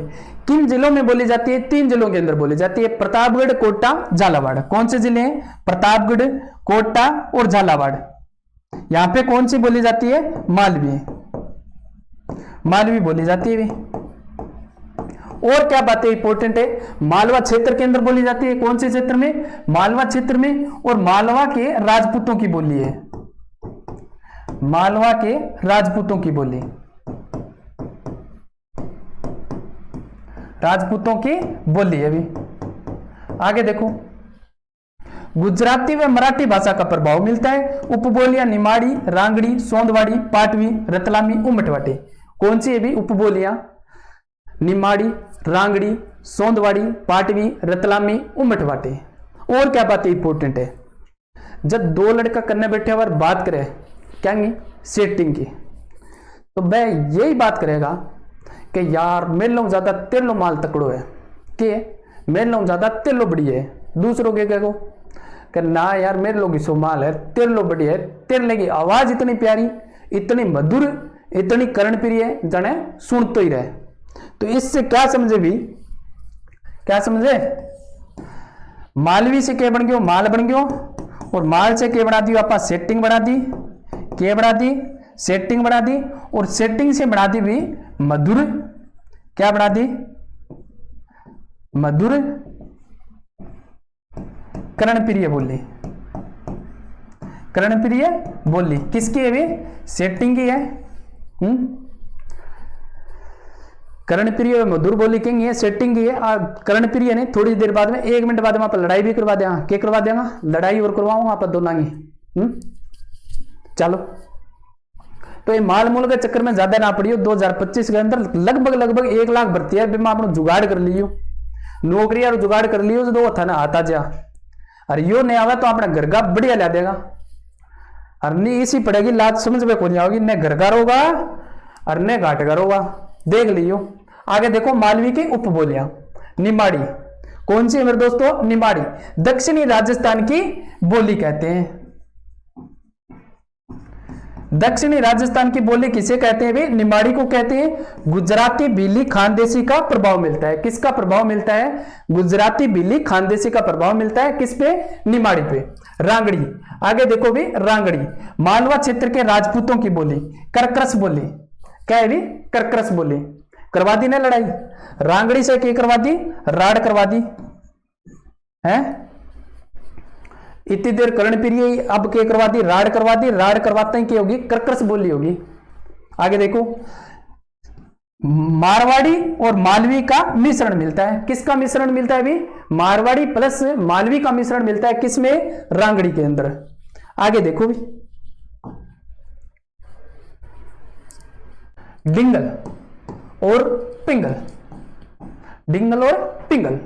[SPEAKER 1] किन जिलों में बोली जाती है? 3 जिलों के अंदर बोली जाती है, प्रतापगढ़, कोटा, झालावाड़। कौन से जिले हैं? प्रतापगढ़, कोटा और झालावाड़। यहां पे कौन सी बोली जाती है? मालवी, मालवी बोली जाती है। और क्या बातें इंपॉर्टेंट है? मालवा क्षेत्र के अंदर बोली जाती है। कौन से क्षेत्र में? मालवा क्षेत्र में। और मालवा के राजपूतों की बोली है, मालवा के राजपूतों की बोली, राजपूतों की बोली है भी। आगे देखो, गुजराती व मराठी भाषा का प्रभाव मिलता है। उपबोलियां निमाड़ी, रांगड़ी, सोंदवाड़ी, पाटवी, रतलामी, उमटवाटी। कौन सी है भी? उपबोलियां निमाड़ी, रांगड़ी, सोंदवाड़ी, पाटवी, रतलामी, उमटवाटी। और क्या बात इंपॉर्टेंट है? जब दो लड़का करने बैठे और बात करे क्या सेटिंग की, तो वह यही बात करेगा कि यार मेरे लोग ज्यादा तेरे लो माल तकड़ो है, कि मेरे लोग ज्यादा तेरे लो बढ़िया है। दूसरों के कहो कि ना यार मेरे लोग सो माल है, तेरे लो बढ़िया है, तेरे लगी आवाज इतनी प्यारी, इतनी मधुर, इतनी कर्णप्रिय है, जाने सुन तो ही रहे। तो इससे क्या समझे भी? क्या समझे? मालवी से क्या बन गयो? माल बन गयो। और माल से क्या बना दी? आप सेटिंग बना दी। क्या बना दी? सेटिंग बना दी। और सेटिंग से बना दी भी मधुर। क्या बना दी? मधुर कर्णप्रिय बोली, कर्णप्रिय बोली। किसकी है भी? सेटिंग की है। कर्णप्रिय मधुर बोली किंग ये सेटिंग की है। कर्णप्रिय ने थोड़ी देर बाद में 1 मिनट बाद में आप लड़ाई भी करवा देगा। क्या करवा देगा? लड़ाई और करवाऊंगा आप दोनों की। चलो, तो ये माल मूल के चक्कर में ज्यादा ना पड़ियो। 2025 के अंदर लगभग 1 लाख भर्ती है, आप जुगाड़ कर लियो, नौकरी और जुगाड़ कर लियो तो था ना आता जा। अरे यो नहीं आवा तो अपना घर का बढ़िया ला देगा। अरे नहीं इसी पड़ेगी लात समझ में कौन जाओगी, न घर का रोगा और न घाट का रोगा। देख लियो। आगे देखो, मालवी की उपबोलियां। निमाड़ी कौन सी है मेरे दोस्तों? निमाड़ी दक्षिणी राजस्थान की बोली कहते हैं। दक्षिणी राजस्थान की बोली किसे कहते हैं? भी निमाड़ी को कहते हैं। गुजराती भीली खानदेशी का प्रभाव मिलता है। किसका प्रभाव मिलता है? गुजराती भीली खानदेशी का प्रभाव मिलता है। किस पे? निमाड़ी पे। रांगड़ी, आगे देखो भी, रांगड़ी मालवा क्षेत्र के राजपूतों की बोली। कर्कश बोली, क्या है भी? कर्कश बोली। करवा दी ना लड़ाई? रांगड़ी से क्या करवा दी? राड़ करवा दी है। इतनी देर कर्णप्रिय, अब क्या करवा दी? राड़ करवा दी। राड़ करवाते ही क्या होगी? कर्कश बोली होगी। आगे देखो, मारवाड़ी और मालवी का मिश्रण मिलता है। किसका मिश्रण मिलता है भी? मारवाड़ी प्लस मालवी का मिश्रण मिलता है। किसमें? रांगड़ी के अंदर। आगे देखो भी, डिंगल और पिंगल, डिंगल और पिंगल।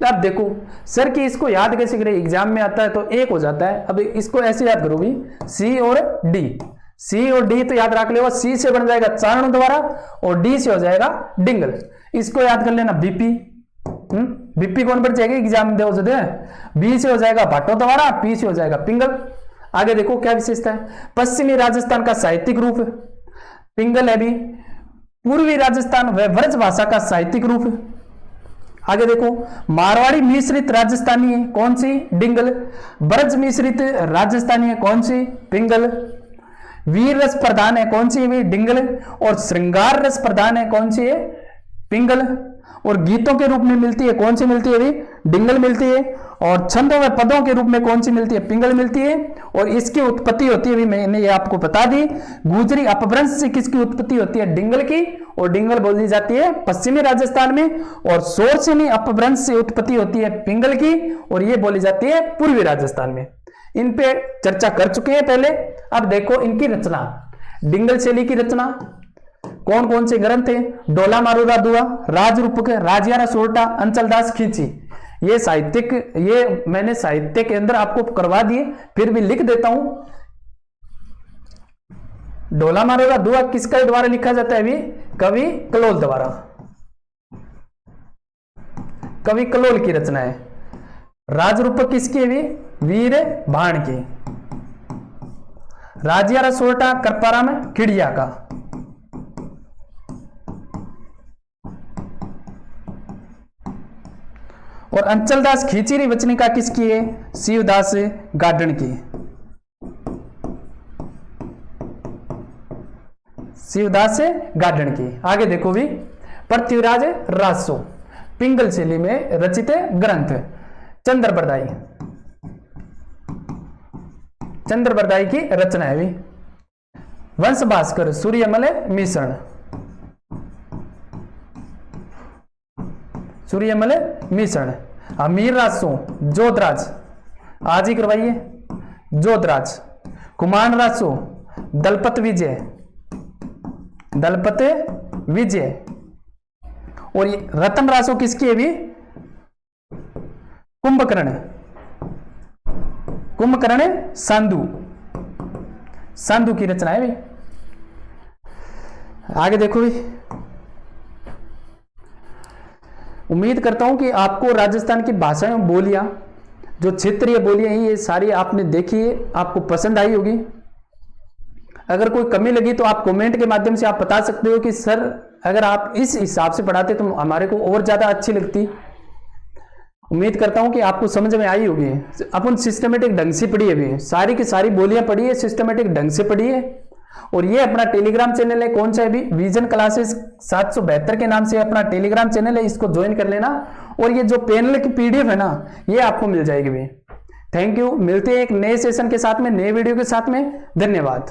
[SPEAKER 1] अब देखो सर कि इसको याद कैसे करें, एग्जाम में आता है तो एक हो जाता है। अब इसको ऐसे याद करो भी, सी और डी, सी और डी तो याद रख लो। सी से बन जाएगा चारण द्वारा और डी से हो जाएगा डिंगल। इसको याद कर लेना बीपी। बीपी कौन बढ़ जाएगी एग्जाम में? बी से हो जाएगा भाटो द्वारा, पी से हो जाएगा पिंगल। आगे देखो क्या विशेषता है? पश्चिमी राजस्थान का साहित्यिक रूप पिंगल है भी। पूर्वी राजस्थान व ब्रज भाषा का साहित्यिक रूप। आगे देखो, मारवाड़ी मिश्रित राजस्थानी है, कौन सी? डिंगल। ब्रज मिश्रित राजस्थानी है, कौन सी? पिंगल। वीर रस प्रधान है, कौन सी है? डिंगल। और श्रृंगार रस प्रधान है, कौन सी है? पिंगल। और गीतों के रूप में मिलती है, कौन सी मिलती है? डिंगल मिलती है। और छंदों व पदों के रूप में कौन सी मिलती है? पिंगल मिलती है। और इसकी उत्पत्ति होती है, मैंने ये आपको बता दी, गुजरी अपभ्रंश से किसकी उत्पत्ति होती है? डिंगल की। और डिंगल बोली जाती है पश्चिमी राजस्थान में, और शोरसेनी अपभ्रंश से उत्पत्ति होती है पिंगल की, और ये बोली जाती है पूर्वी राजस्थान में। इन पे चर्चा कर चुके हैं पहले। अब देखो इनकी रचना, डिंगल शैली की रचना कौन कौन से ग्रंथ है? डोला मारूरा दुआ, राजरूपक, राजियारा सोरठा, अंचलदास खींची। ये साहित्यिक, ये मैंने साहित्य के अंदर आपको करवा दिए, फिर भी लिख देता हूं। डोला मारूरा दुआ किसके द्वारा लिखा जाता है? अभी कवि कलोल द्वारा, कवि कलोल की रचना है। राजरूपक किसकी है? वीर भाण की। राजियारा सोरठा करपाराम खिड़िया का। और अंचलदास खींचीरी वचनिका किसकी है? शिवदास गाडन की। शिवदास गाडन की। आगे देखो भी, पृथ्वीराज रासो पिंगल शैली में रचित ग्रंथ। चंद्रबरदाई, चंद्रबरदाई की रचना है भी। वंश भास्कर सूर्यमल मिश्रण, सूर्यमल मिश्रण। अमीर रासो जोधराज, आज ही करवाइए, जोधराज। कुमान रासो दलपत विजय, दलपत विजय। और ये रतन रासो किसकी है भी? कुंभकर्ण, कुंभकर्ण सांदू, सांदू की रचना है भी। आगे देखो भी, उम्मीद करता हूं कि आपको राजस्थान की भाषाएं, बोलियां, जो क्षेत्रीय बोलियां हैं, ये सारी आपने देखी है, आपको पसंद आई होगी। अगर कोई कमी लगी तो आप कमेंट के माध्यम से आप बता सकते हो कि सर अगर आप इस हिसाब से पढ़ाते तो हमारे को और ज्यादा अच्छी लगती। उम्मीद करता हूं कि आपको समझ में आई होगी। अपन सिस्टमेटिक ढंग से पढ़ी है भी, सारी की सारी बोलियां पढ़ी है, सिस्टमेटिक ढंग से पढ़ी है। और ये अपना टेलीग्राम चैनल है, कौन सा है भी? विजन क्लासेस 772 के नाम से अपना टेलीग्राम चैनल है, इसको ज्वाइन कर लेना। और ये जो पैनल की पीडीएफ है ना, ये आपको मिल जाएगी भी। थैंक यू, मिलते हैं एक नए सेशन के साथ में, नए वीडियो के साथ में। धन्यवाद।